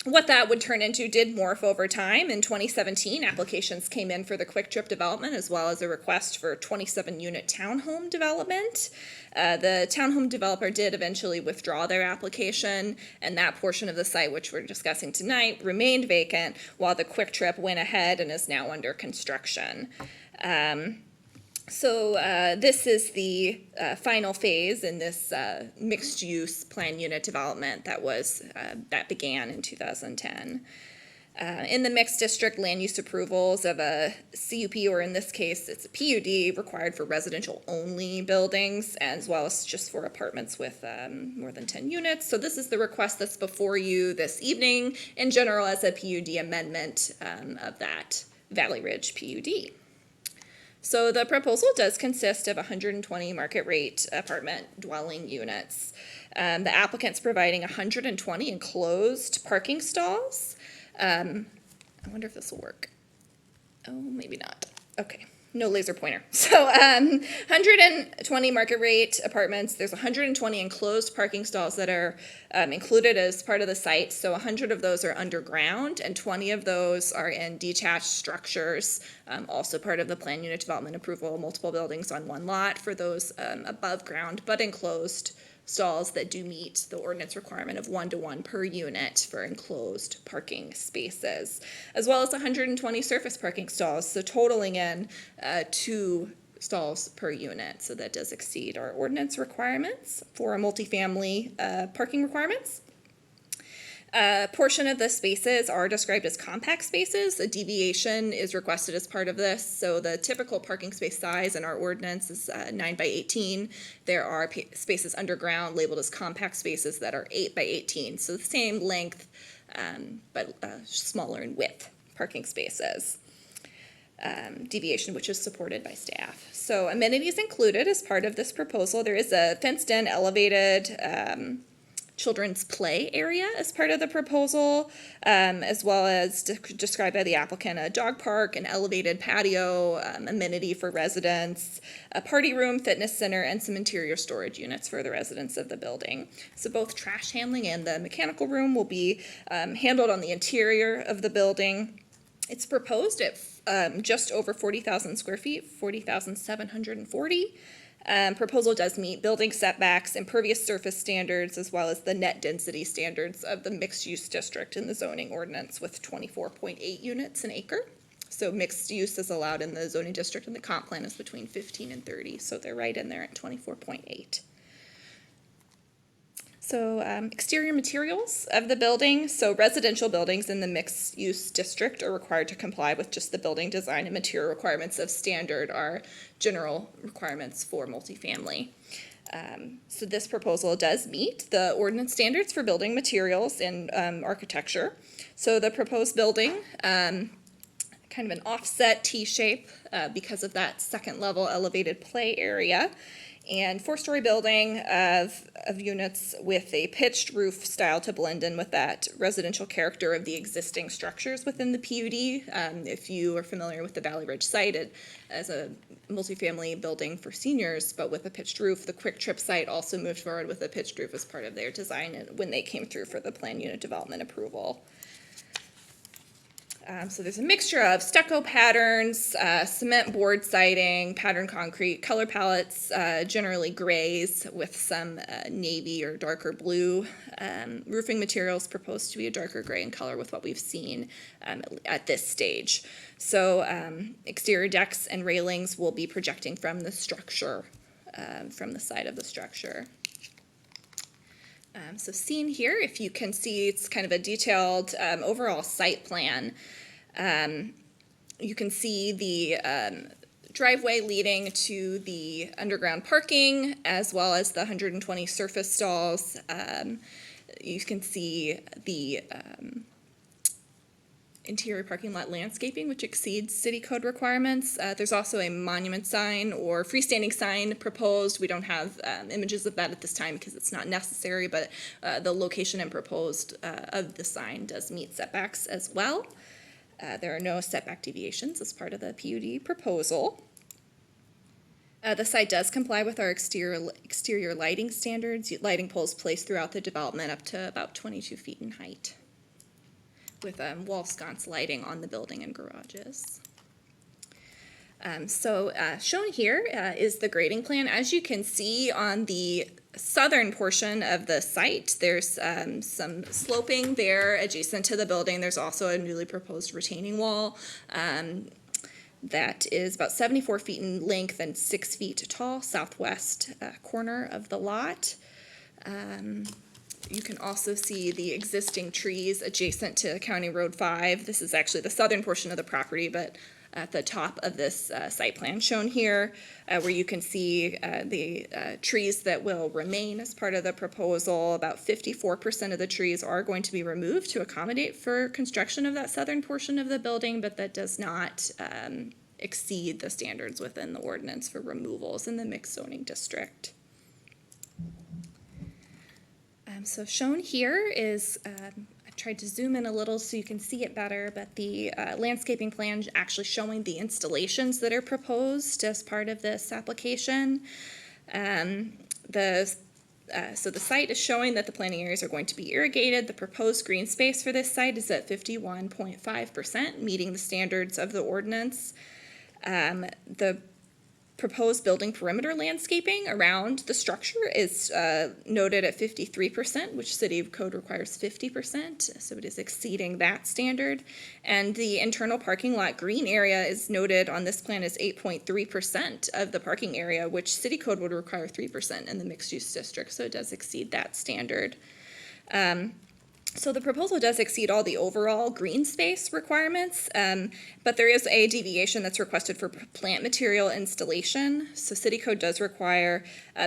What that would turn into did morph over time. In 2017, applications came in for the Quick Trip development as well as a request for 27-unit townhome development. The townhome developer did eventually withdraw their application, and that portion of the site, which we're discussing tonight, remained vacant while the Quick Trip went ahead and is now under construction. So this is the final phase in this mixed-use plan unit development that began in 2010. In the mixed district, land use approvals of a CUP, or in this case, it's a PUD, required for residential-only buildings, as well as just for apartments with more than 10 units. So this is the request that's before you this evening, in general as a PUD amendment of that Valley Ridge PUD. So the proposal does consist of 120 market rate apartment dwelling units. The applicant's providing 120 enclosed parking stalls. I wonder if this will work. Oh, maybe not. Okay, no laser pointer. So 120 market rate apartments. There's 120 enclosed parking stalls that are included as part of the site. So 100 of those are underground and 20 of those are in detached structures, also part of the plan unit development approval, multiple buildings on one lot for those above ground but enclosed stalls that do meet the ordinance requirement of 1-to-1 per unit for enclosed parking spaces, as well as 120 surface parking stalls, so totaling in 2 stalls per unit. So that does exceed our ordinance requirements for a multifamily parking requirements. A portion of the spaces are described as compact spaces. A deviation is requested as part of this. So the typical parking space size in our ordinance is 9 by 18. There are spaces underground labeled as compact spaces that are 8 by 18. So the same length, but smaller in width parking spaces. Deviation, which is supported by staff. So amenities included as part of this proposal. There is a fenced-in elevated children's play area as part of the proposal, as well as described by the applicant, a dog park, an elevated patio, amenity for residents, a party room, fitness center, and some interior storage units for the residents of the building. So both trash handling and the mechanical room will be handled on the interior of the building. It's proposed at just over 40,000 square feet, 40,740. Proposal does meet building setbacks, impervious surface standards, as well as the net density standards of the mixed-use district in the zoning ordinance with 24.8 units an acre. So mixed use is allowed in the zoning district, and the comp plan is between 15 and 30, so they're right in there at 24.8. So exterior materials of the building. So residential buildings in the mixed use district are required to comply with just the building design and material requirements of standard are general requirements for multifamily. So this proposal does meet the ordinance standards for building materials and architecture. So the proposed building, kind of an offset T-shape because of that second level elevated play area. And 4-story building of units with a pitched roof style to blend in with that residential character of the existing structures within the PUD. If you are familiar with the Valley Ridge site, it as a multifamily building for seniors, but with a pitched roof. The Quick Trip site also moved forward with a pitched roof as part of their design when they came through for the plan unit development approval. So there's a mixture of stucco patterns, cement board siding, pattern concrete, color palettes, generally grays with some navy or darker blue. Roofing materials proposed to be a darker gray in color with what we've seen at this stage. So exterior decks and railings will be projecting from the structure, from the side of the structure. So seen here, if you can see, it's kind of a detailed overall site plan. You can see the driveway leading to the underground parking, as well as the 120 surface stalls. You can see the interior parking lot landscaping, which exceeds city code requirements. There's also a monument sign or freestanding sign proposed. We don't have images of that at this time because it's not necessary, but the location and proposed of the sign does meet setbacks as well. There are no setback deviations as part of the PUD proposal. The site does comply with our exterior lighting standards. Lighting poles placed throughout the development up to about 22 feet in height, with wall sconce lighting on the building and garages. Shown here is the grading plan. As you can see on the southern portion of the site, there's some sloping there adjacent to the building. There's also a newly proposed retaining wall that is about 74 feet in length and 6 feet tall, southwest corner of the lot. You can also see the existing trees adjacent to County Road 5. This is actually the southern portion of the property, but at the top of this site plan shown here, where you can see the trees that will remain as part of the proposal. About 54% of the trees are going to be removed to accommodate for construction of that southern portion of the building, but that does not exceed the standards within the ordinance for removals in the mixed zoning district. So shown here is, I tried to zoom in a little so you can see it better, but the landscaping plan actually showing the installations that are proposed as part of this application. So the site is showing that the planting areas are going to be irrigated. The proposed green space for this site is at 51.5%, meeting the standards of the ordinance. The proposed building perimeter landscaping around the structure is noted at 53%, which city code requires 50%, so it is exceeding that standard. And the internal parking lot green area is noted on this plan as 8.3% of the parking area, which city code would require 3% in the mixed use district, so it does exceed that standard. So the proposal does exceed all the overall green space requirements, but there is a deviation that's requested for plant material installation. So city code does require,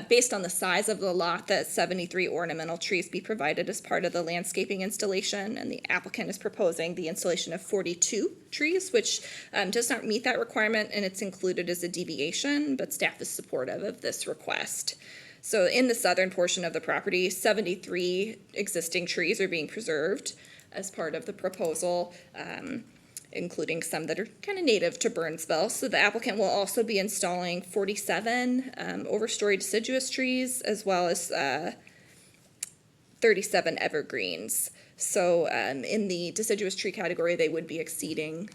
based on the size of the lot, that 73 ornamental trees be provided as part of the landscaping installation, and the applicant is proposing the installation of 42 trees, which does not meet that requirement, and it's included as a deviation, but staff is supportive of this request. So in the southern portion of the property, 73 existing trees are being preserved as part of the proposal, including some that are kind of native to Burnsville. So the applicant will also be installing 47 overstory deciduous trees, as well as 37 evergreens. So in the deciduous tree category, they would be exceeding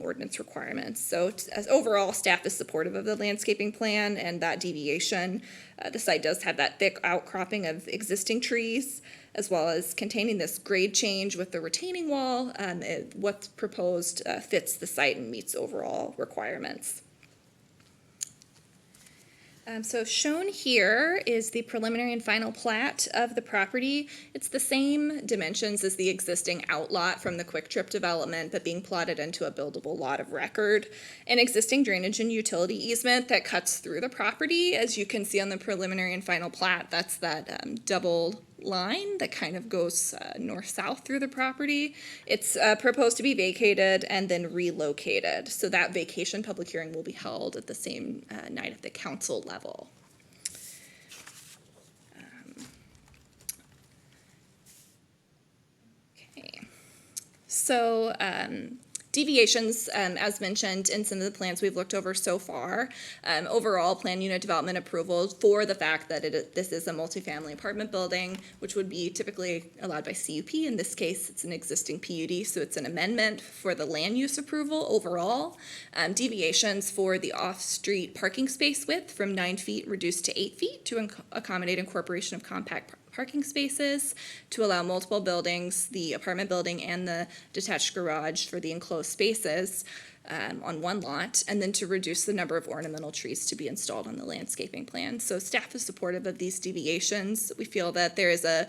ordinance requirements. So as overall, staff is supportive of the landscaping plan and that deviation. The site does have that thick outcropping of existing trees, as well as containing this grade change with the retaining wall. What's proposed fits the site and meets overall requirements. So shown here is the preliminary and final plat of the property. It's the same dimensions as the existing outlot from the Quick Trip development, but being plotted into a buildable lot of record. An existing drainage and utility easement that cuts through the property. As you can see on the preliminary and final plat, that's that double line that kind of goes north-south through the property. It's proposed to be vacated and then relocated. So that vacation public hearing will be held at the same night at the council level. Okay. So deviations, as mentioned in some of the plans we've looked over so far, overall plan unit development approval for the fact that this is a multifamily apartment building, which would be typically allowed by CUP. In this case, it's an existing PUD, so it's an amendment for the land use approval overall. Deviations for the off-street parking space width from 9 feet reduced to 8 feet to accommodate incorporation of compact parking spaces, to allow multiple buildings, the apartment building and the detached garage for the enclosed spaces on one lot, and then to reduce the number of ornamental trees to be installed on the landscaping plan. So staff is supportive of these deviations. We feel that there is a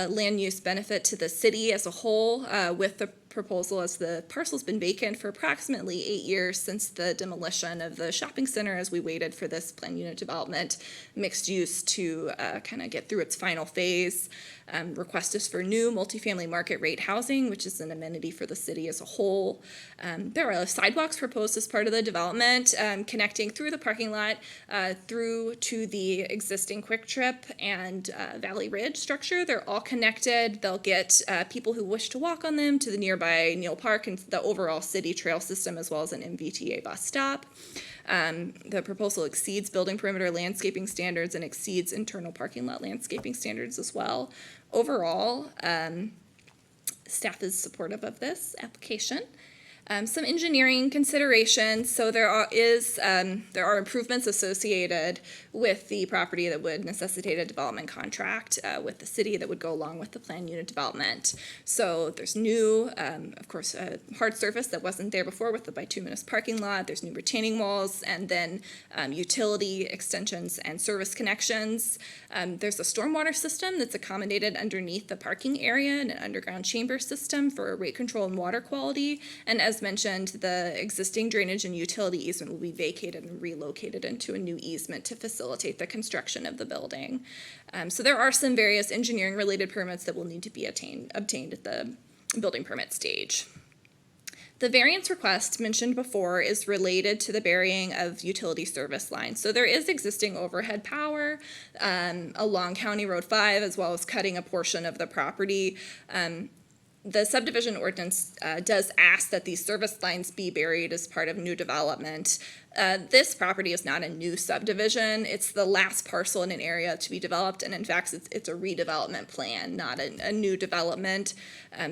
land use benefit to the city as a whole with the proposal as the parcel's been vacant for approximately 8 years since the demolition of the shopping center as we waited for this planned unit development mixed use to kind of get through its final phase. Request is for new multifamily market rate housing, which is an amenity for the city as a whole. There are sidewalks proposed as part of the development, connecting through the parking lot through to the existing Quick Trip and Valley Ridge structure. They're all connected. They'll get people who wish to walk on them to the nearby Neal Park and the overall city trail system, as well as an MVTA bus stop. The proposal exceeds building perimeter landscaping standards and exceeds internal parking lot landscaping standards as well. Overall, staff is supportive of this application. Some engineering considerations. So there are improvements associated with the property that would necessitate a development contract with the city that would go along with the planned unit development. So there's new, of course, hard surface that wasn't there before with the bituminous parking lot. There's new retaining walls, and then utility extensions and service connections. There's a stormwater system that's accommodated underneath the parking area and an underground chamber system for rate control and water quality. And as mentioned, the existing drainage and utility easement will be vacated and relocated into a new easement to facilitate the construction of the building. So there are some various engineering related permits that will need to be obtained at the building permit stage. The variance request mentioned before is related to the burying of utility service lines. So there is existing overhead power along County Road 5, as well as cutting a portion of the property. The subdivision ordinance does ask that these service lines be buried as part of new development. This property is not a new subdivision. It's the last parcel in an area to be developed, and in fact, it's a redevelopment plan, not a new development.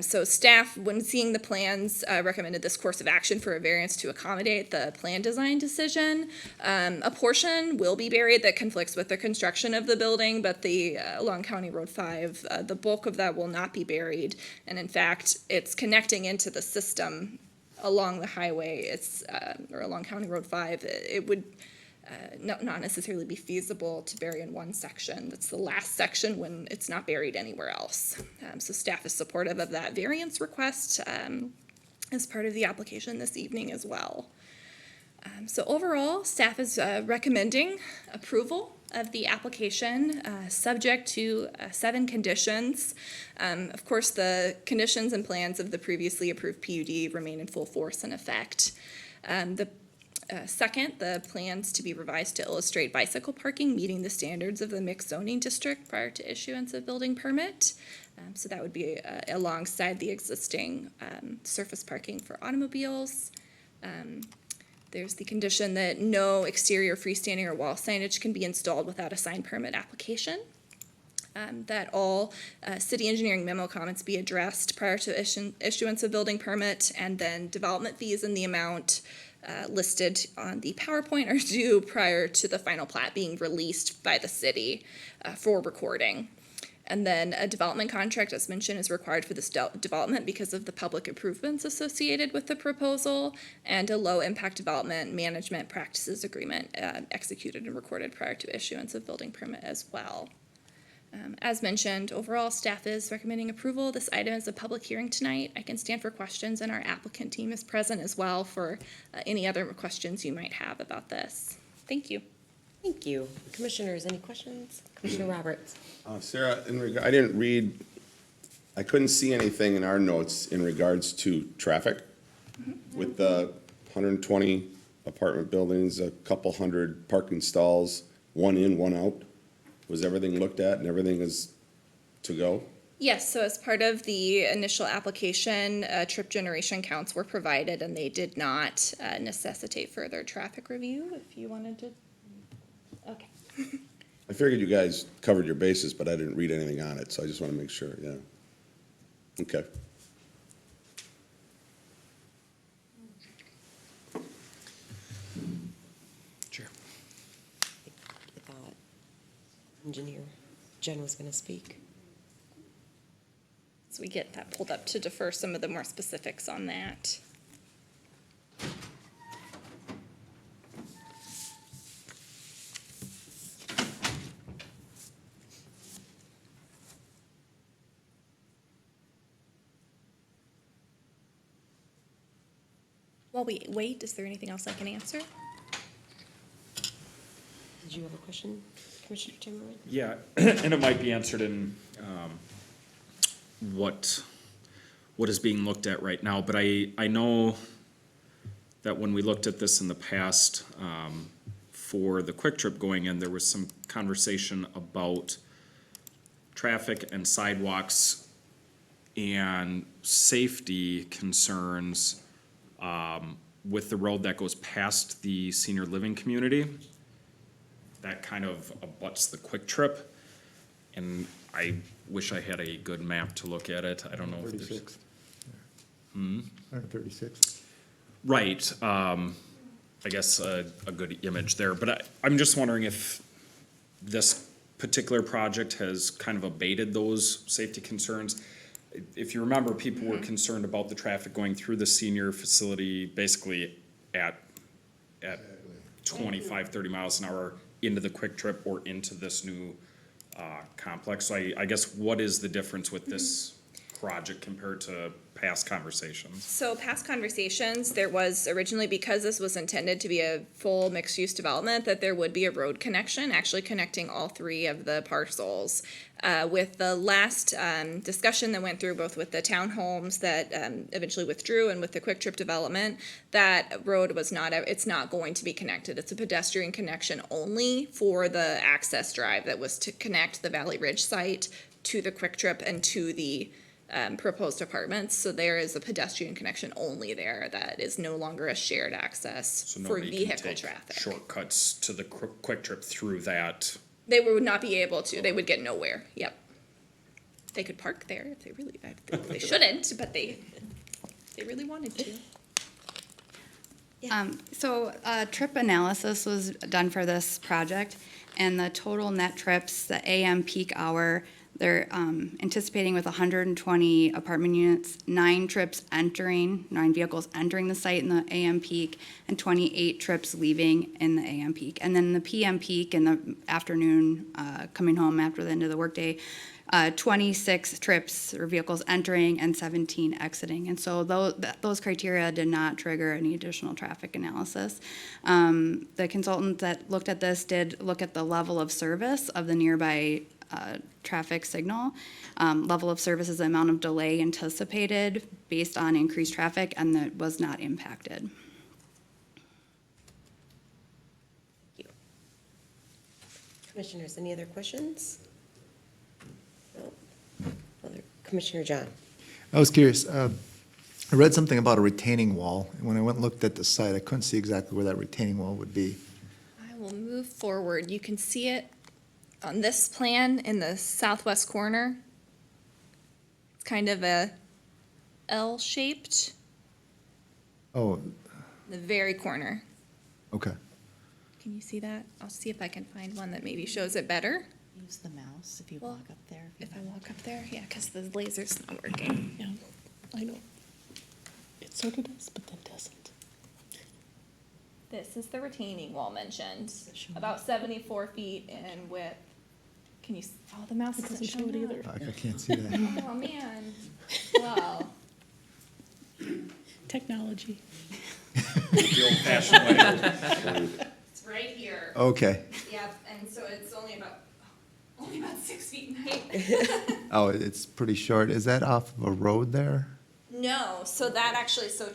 So staff, when seeing the plans, recommended this course of action for a variance to accommodate the plan design decision. A portion will be buried that conflicts with the construction of the building, but along County Road 5, the bulk of that will not be buried, and in fact, it's connecting into the system along the highway, or along County Road 5, it would not necessarily be feasible to bury in one section. That's the last section when it's not buried anywhere else. So staff is supportive of that variance request as part of the application this evening as well. So overall, staff is recommending approval of the application, subject to 7 conditions. Of course, the conditions and plans of the previously approved PUD remain in full force and effect. Second, the plans to be revised to illustrate bicycle parking meeting the standards of the mixed zoning district prior to issuance of building permit. So that would be alongside the existing surface parking for automobiles. There's the condition that no exterior freestanding or wall signage can be installed without a sign permit application. That all city engineering memo comments be addressed prior to issuance of building permit, and then development fees in the amount listed on the PowerPoint are due prior to the final plat being released by the city for recording. And then a development contract, as mentioned, is required for this development because of the public improvements associated with the proposal, and a low-impact development management practices agreement executed and recorded prior to issuance of building permit as well. As mentioned, overall, staff is recommending approval. This item is a public hearing tonight. I can stand for questions, and our applicant team is present as well for any other questions you might have about this. Thank you. Thank you. Commissioners, any questions? Commissioner Roberts? Sarah, I didn't read, I couldn't see anything in our notes in regards to traffic with the 120 apartment buildings, a couple hundred parking stalls, 1 in, 1 out. Was everything looked at and everything is to go? Yes, so as part of the initial application, trip generation counts were provided, and they did not necessitate further traffic review. If you wanted to, okay. I figured you guys covered your bases, but I didn't read anything on it, so I just want to make sure, yeah. Okay. Sure. I thought Engineer Jen was going to speak. So we get that pulled up to defer some of the more specifics on that. While we wait, is there anything else I can answer? Did you have a question, Commissioner Timmerman? Yeah, and it might be answered in, what is being looked at right now, but I know that when we looked at this in the past, for the Quick Trip going in, there was some conversation about traffic and sidewalks and safety concerns, with the road that goes past the senior living community. That kind of abuts the Quick Trip, and I wish I had a good map to look at it. I don't know if there's. 36. 136. Right, I guess a good image there, but I'm just wondering if this particular project has kind of abated those safety concerns. If you remember, people were concerned about the traffic going through the senior facility basically at 25, 30 miles an hour into the Quick Trip or into this new complex. So I guess what is the difference with this project compared to past conversations? So past conversations, there was originally, because this was intended to be a full mixed-use development, that there would be a road connection, actually connecting all three of the parcels. With the last discussion that went through, both with the townhomes that eventually withdrew and with the Quick Trip development, that road was not, it's not going to be connected. It's a pedestrian connection only for the access drive that was to connect the Valley Ridge site to the Quick Trip and to the proposed apartments. So there is a pedestrian connection only there that is no longer a shared access So for nobody can vehicle take traffic. shortcuts to the Quick Trip through that. They would not be able to. They would get nowhere. Yep. They could park there if they really, they shouldn't, but they really wanted to. So a trip analysis was done for this project, and the total net trips, the AM peak hour, they're anticipating with 120 apartment units, 9 vehicles entering the site in the AM peak, and 28 trips leaving in the AM peak. And then the PM peak in the afternoon, coming home after the end of the workday, 26 trips or vehicles entering and 17 exiting. And so those criteria did not trigger any additional traffic analysis. The consultant that looked at this did look at the level of service of the nearby traffic signal. Level of service is the amount of delay anticipated based on increased traffic, and that was not impacted. Commissioners, any other questions? No. Commissioner John? I was curious, I read something about a retaining wall, and when I went and looked at the site, I couldn't see exactly where that retaining wall would be. I will move forward. You can see it on this plan in the southwest corner. It's kind of a L-shaped, Oh, the very corner. okay. Can you see that? I'll see if I can find one that maybe shows it better. Use the mouse if you Well, walk up there. If I walk up there, yeah, because the laser's not working. Yeah, I know. It sort of does, but then doesn't. This is the retaining wall mentioned, about 74 feet in width. Can you, the mouse It doesn't doesn't show show it either. I can't see that. Oh, man. Well, Technology. The old-fashioned way. it's right here. Okay. Yep, and so it's only about 6 feet in height. Oh, it's pretty short. Is that off of a road there? No, so that actually, so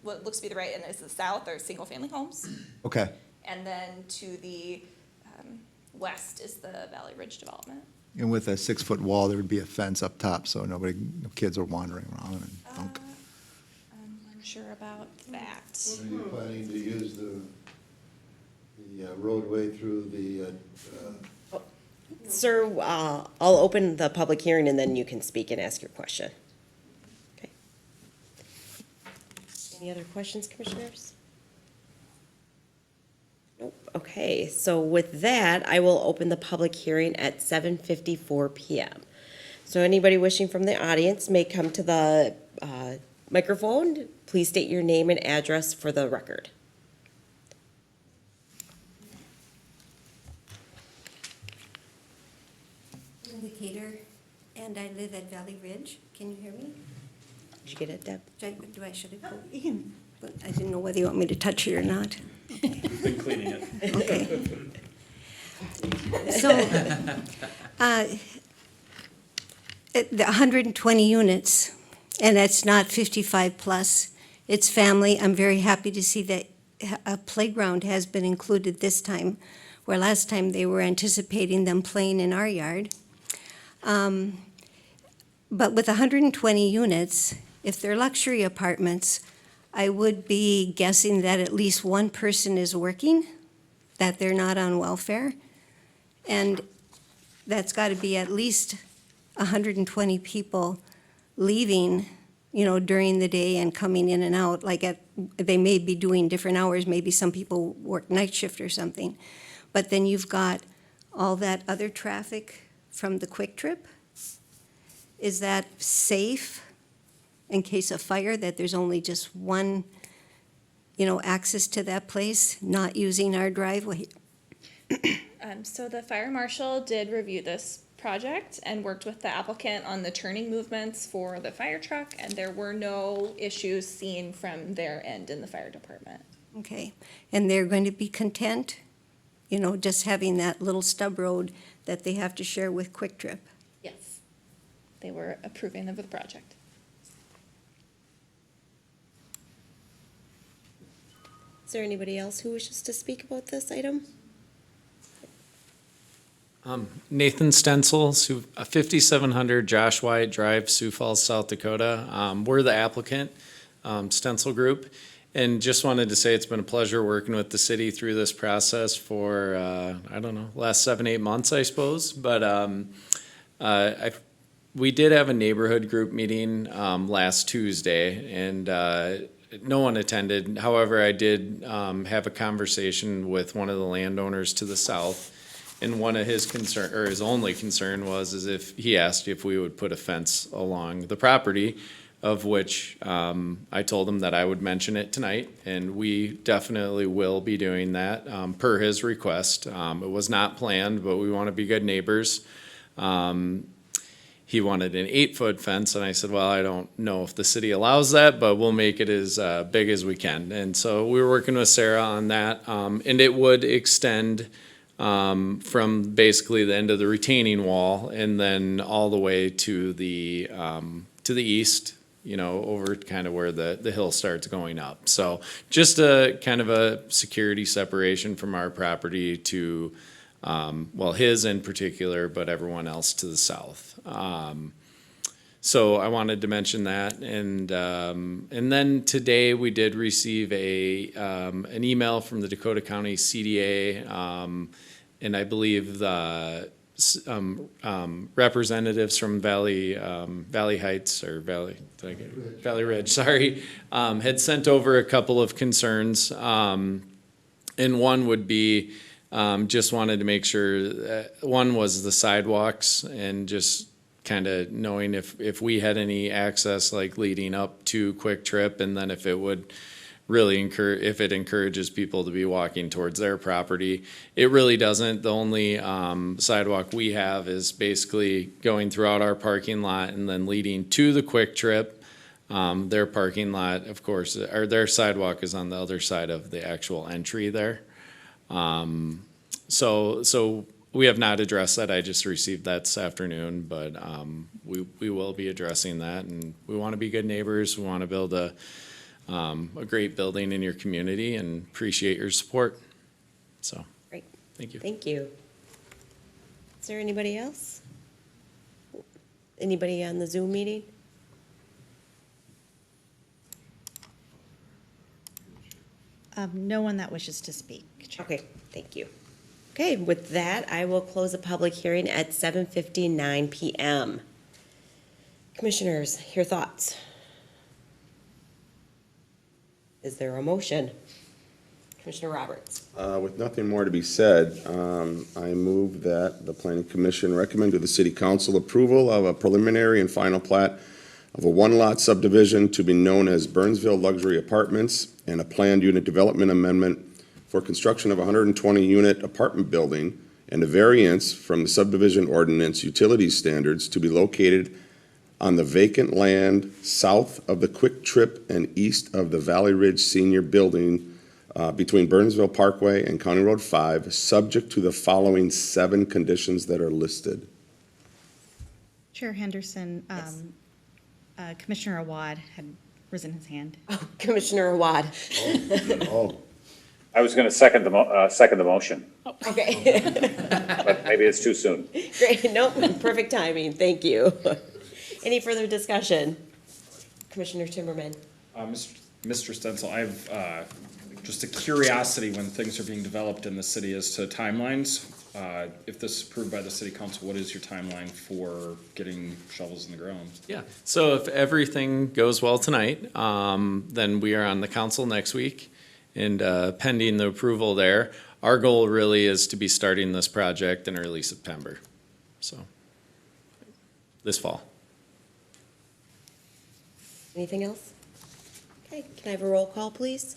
what looks to be the right end is the south are single-family homes. Okay. And then to the west is the Valley Ridge development. And with a 6-foot wall, there would be a fence up top, so no kids are wandering around and junk. I'm unsure about that. Are you planning to use the roadway through the, Sir, I'll open the public hearing and then you can speak and ask your question. Okay. Any other questions, commissioners? Nope. Okay, so with that, I will open the public hearing at 7:54 PM. So anybody wishing from the audience may come to the microphone. Please state your name and address for the record. Indicator, and I live at Valley Ridge. Can you hear me? Did you get it, Deb? Should I go? but I didn't know whether you want me to touch it or not. We've been cleaning it. Okay. So, the 120 units, and it's not 55 plus, it's family. I'm very happy to see that a playground has been included this time, where last time they were anticipating them playing in our yard. But with 120 units, if they're luxury apartments, I would be guessing that at least one person is working, that they're not on welfare. And that's got to be at least 120 people leaving, during the day and coming in and out. They may be doing different hours, maybe some people work night shift or something. But then you've got all that other traffic from the Quick Trip. Is that safe in case of fire, that there's only just one, access to that place, not using our driveway? So the fire marshal did review this project and worked with the applicant on the turning movements for the fire truck, and there were no issues seen from their end in the fire department. Okay, and they're going to be content, just having that little stub road that they have to share with Quick Trip? Yes. They were approving of the project. Is there anybody else who wishes to speak about this item? Nathan Stencil, 5700 Josh White Drive, Sioux Falls, South Dakota. We're the applicant, Stencil Group, and just wanted to say it's been a pleasure working with the city through this process for, last 7-8 months, I suppose. But we did have a neighborhood group meeting last Tuesday, and no one attended. However, I did have a conversation with one of the landowners to the south. And one of his concern, or his only concern was, if he asked if we would put a fence along the property, of which I told him that I would mention it tonight, and we definitely will be doing that per his request. It was not planned, but we want to be good neighbors. He wanted an 8-foot fence, and I said, well, I don't know if the city allows that, but we'll make it as big as we can. And so we were working with Sarah on that, and it would extend from basically the end of the retaining wall and then all the way to the east, over kind of where the hill starts going up. So just a kind of a security separation from our property to, his in particular, but everyone else to the south. So I wanted to mention that, and then today we did receive an email from the Dakota County CDA, and I believe the representatives from Valley Heights or Valley Ridge, sorry, had sent over a couple of concerns, and one would be just wanted to make sure that one was the sidewalks and just kind of knowing if we had any access like leading up to Quick Trip, and then if it would really if it encourages people to be walking towards their property. It really doesn't. The only sidewalk we have is basically going throughout our parking lot and then leading to the Quick Trip. Their parking lot, of course, or their sidewalk is on the other side of the actual entry there. So we have not addressed that. I just received that this afternoon, but we will be addressing that, and we want to be good neighbors. We want to build a great building in your community and appreciate your support. So, Great. Thank you. Thank you. Is there anybody else? Anybody on the Zoom meeting? No one that wishes to speak. Okay, thank you. Okay, with that, I will close the public hearing at 7:59 PM. Commissioners, your thoughts? Is there a motion? Commissioner Roberts. With nothing more to be said, I move that the Planning Commission recommend to the City Council approval of a preliminary and final plat of a one-lot subdivision to be known as Burnsville Luxury Apartments and a planned unit development amendment for construction of a 120-unit apartment building and a variance from the subdivision ordinance utility standards to be located on the vacant land south of the Quick Trip and east of the Valley Ridge Senior Building between Burnsville Parkway and County Road 5, subject to the following 7 conditions that are listed. Chair Henderson, Commissioner Awad had risen his hand. Commissioner Awad. Oh, I was gonna second the motion, Okay, but maybe it's too soon. great, nope, perfect timing, thank you. Any further discussion? Commissioner Timmerman? Mr. Stencil, I have just a curiosity when things are being developed in the city as to timelines. If this is approved by the city council, what is your timeline for getting shovels in the ground? Yeah, so if everything goes well tonight, then we are on the council next week. And pending the approval there, our goal really is to be starting this project in early September. So, this fall. Anything else? Okay, can I have a roll call, please?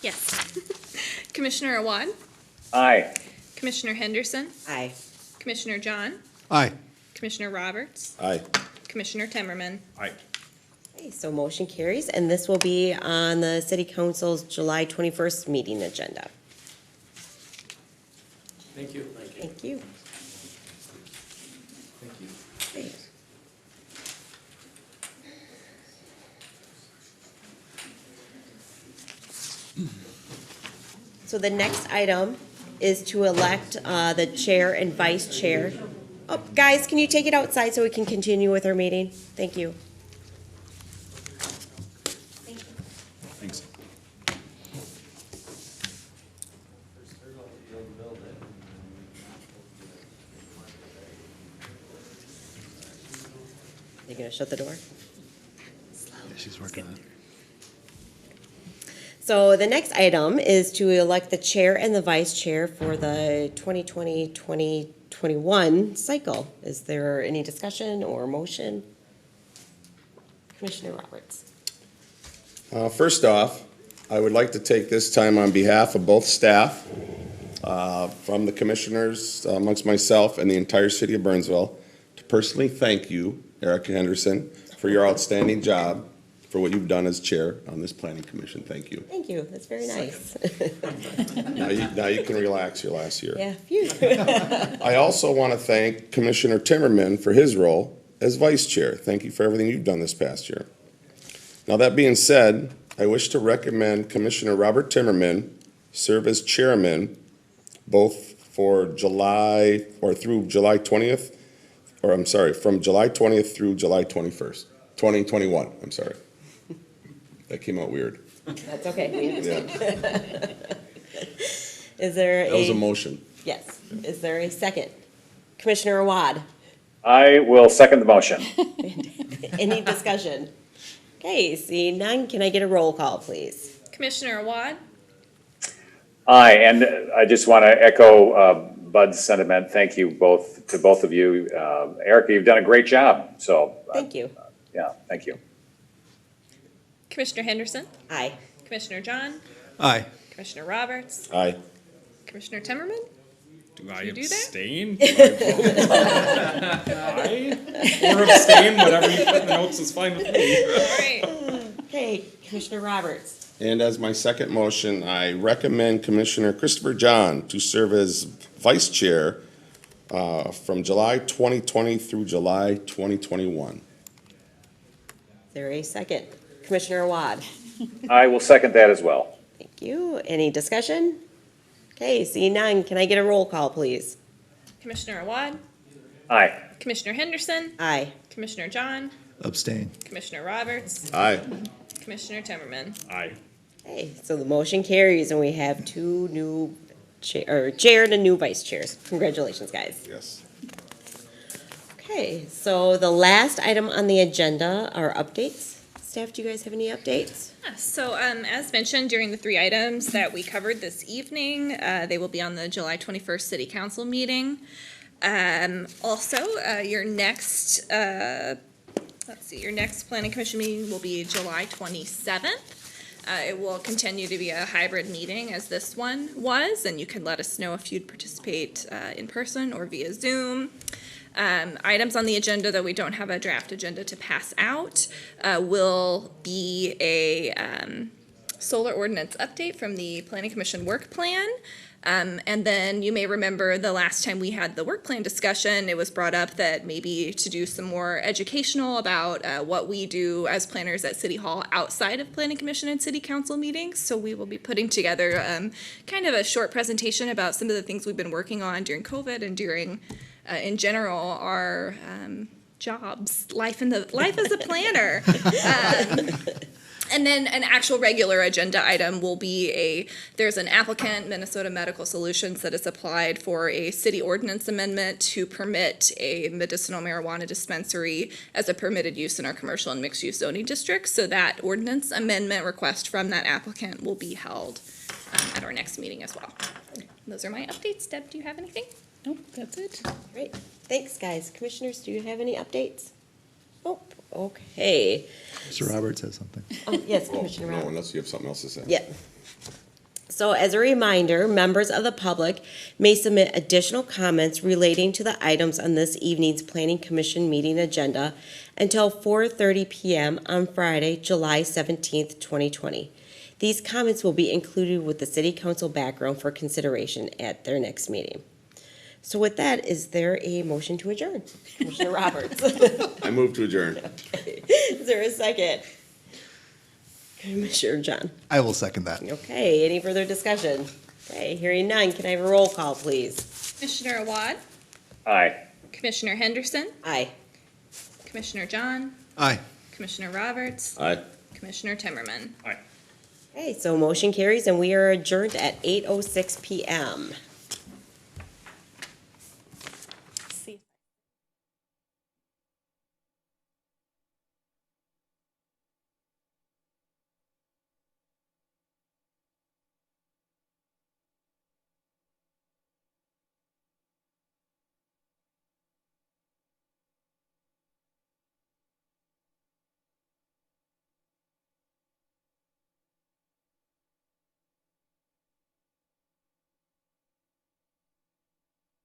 Yes. Commissioner Awad, Aye. Commissioner Henderson, Aye. Commissioner John, Aye. Commissioner Roberts, aye. Commissioner Timmerman. Aye. Okay, so motion carries, and this will be on the city council's July 21st meeting agenda. Thank you. Thank you. Okay. So the next item is to elect the chair and vice chair. Oh, guys, can you take it outside so we can continue with our meeting? Thank you. Thanks. You gonna shut the door? She's working on it. So the next item is to elect the chair and the vice chair for the 2020-2021 cycle. Is there any discussion or motion? Commissioner Roberts. First off, I would like to take this time on behalf of both staff, from the commissioners, amongst myself and the entire city of Burnsville, to personally thank you, Erica Henderson, for your outstanding job, for what you've done as chair on this planning commission. Thank you. Thank you, that's very nice. Now you can relax your last year. Yeah, phew. I also want to thank Commissioner Timmerman for his role as vice chair. Thank you for everything you've done this past year. Now, that being said, I wish to recommend Commissioner Robert Timmerman serve as chairman both for July, or through July 20th, or I'm sorry, from July 20th through July 21st, 2021, I'm sorry. That came out weird. That's okay, we Yeah, understand. Is there that was a motion. Yes, is there a second? Commissioner Awad, I will second the motion. any discussion? Okay, seeing none, can I get a roll call, please? Commissioner Awad, Aye, and I just want to echo Bud's sentiment. Thank you to both of you. Erica, you've done a great job, so. Thank you. Yeah, thank you. Commissioner Henderson, Aye. Commissioner John, Aye. Commissioner Roberts, Aye. Commissioner Timmerman. Do I you do that? abstain? Do I vote aye? Or abstain, whatever you put in the notes is fine with me. All right. Okay, Commissioner Roberts. And as my second motion, I recommend Commissioner Christopher John to serve as vice chair from July 2020 through July 2021. Is there a second? Commissioner Awad. I will second that as well. Thank you. Any discussion? Okay, seeing none, can I get a roll call, please? Commissioner Awad, Aye. Commissioner Henderson, Aye. Commissioner John, Abstain. Commissioner Roberts, Aye. Commissioner Timmerman. Aye. Okay, so the motion carries and we have two new chair and a new vice chairs. Congratulations, guys. Yes. Okay, so the last item on the agenda are updates. Staff, do you guys have any updates? So, as mentioned during the 3 items that we covered this evening, they will be on the July 21st City Council meeting. Also, your next, your next Planning Commission meeting will be July 27th. It will continue to be a hybrid meeting as this one was, and you can let us know if you'd participate in person or via Zoom. Items on the agenda that we don't have a draft agenda to pass out will be a solar ordinance update from the Planning Commission work plan. And then you may remember the last time we had the work plan discussion, it was brought up that maybe to do some more educational about what we do as planners at City Hall outside of Planning Commission and City Council meetings. So we will be putting together kind of a short presentation about some of the things we've been working on during COVID and during, in general, our jobs, life as a planner. And then an actual regular agenda item will be there's an applicant, Minnesota Medical Solutions, that has applied for a city ordinance amendment to permit a medicinal marijuana dispensary as a permitted use in our commercial and mixed-use zoning districts. So that ordinance amendment request from that applicant will be held at our next meeting as well. Those are my updates. Deb, do you have anything? Nope, that's it. Great. Thanks, guys. Commissioners, do you have any updates? Oh, okay. Mr. Roberts has something. Oh, yes, Commissioner No, Roberts. unless you have something else to say. Yeah. So as a reminder, members of the public may submit additional comments relating to the items on this evening's Planning Commission meeting agenda until 4:30 p.m. on Friday, July 17th, 2020. These comments will be included with the City Council background for consideration at their next meeting. So with that, is there a motion to adjourn? Commissioner Roberts. I move to adjourn. Okay. Is there a second? Commissioner John. I will second that. Okay, any further discussion? Okay, hearing none, can I have a roll call, please? Commissioner Awad, Aye. Commissioner Henderson, Aye. Commissioner John, Aye. Commissioner Roberts, Aye. Commissioner Timmerman. Okay, so motion carries and we are adjourned at 8:06 p.m.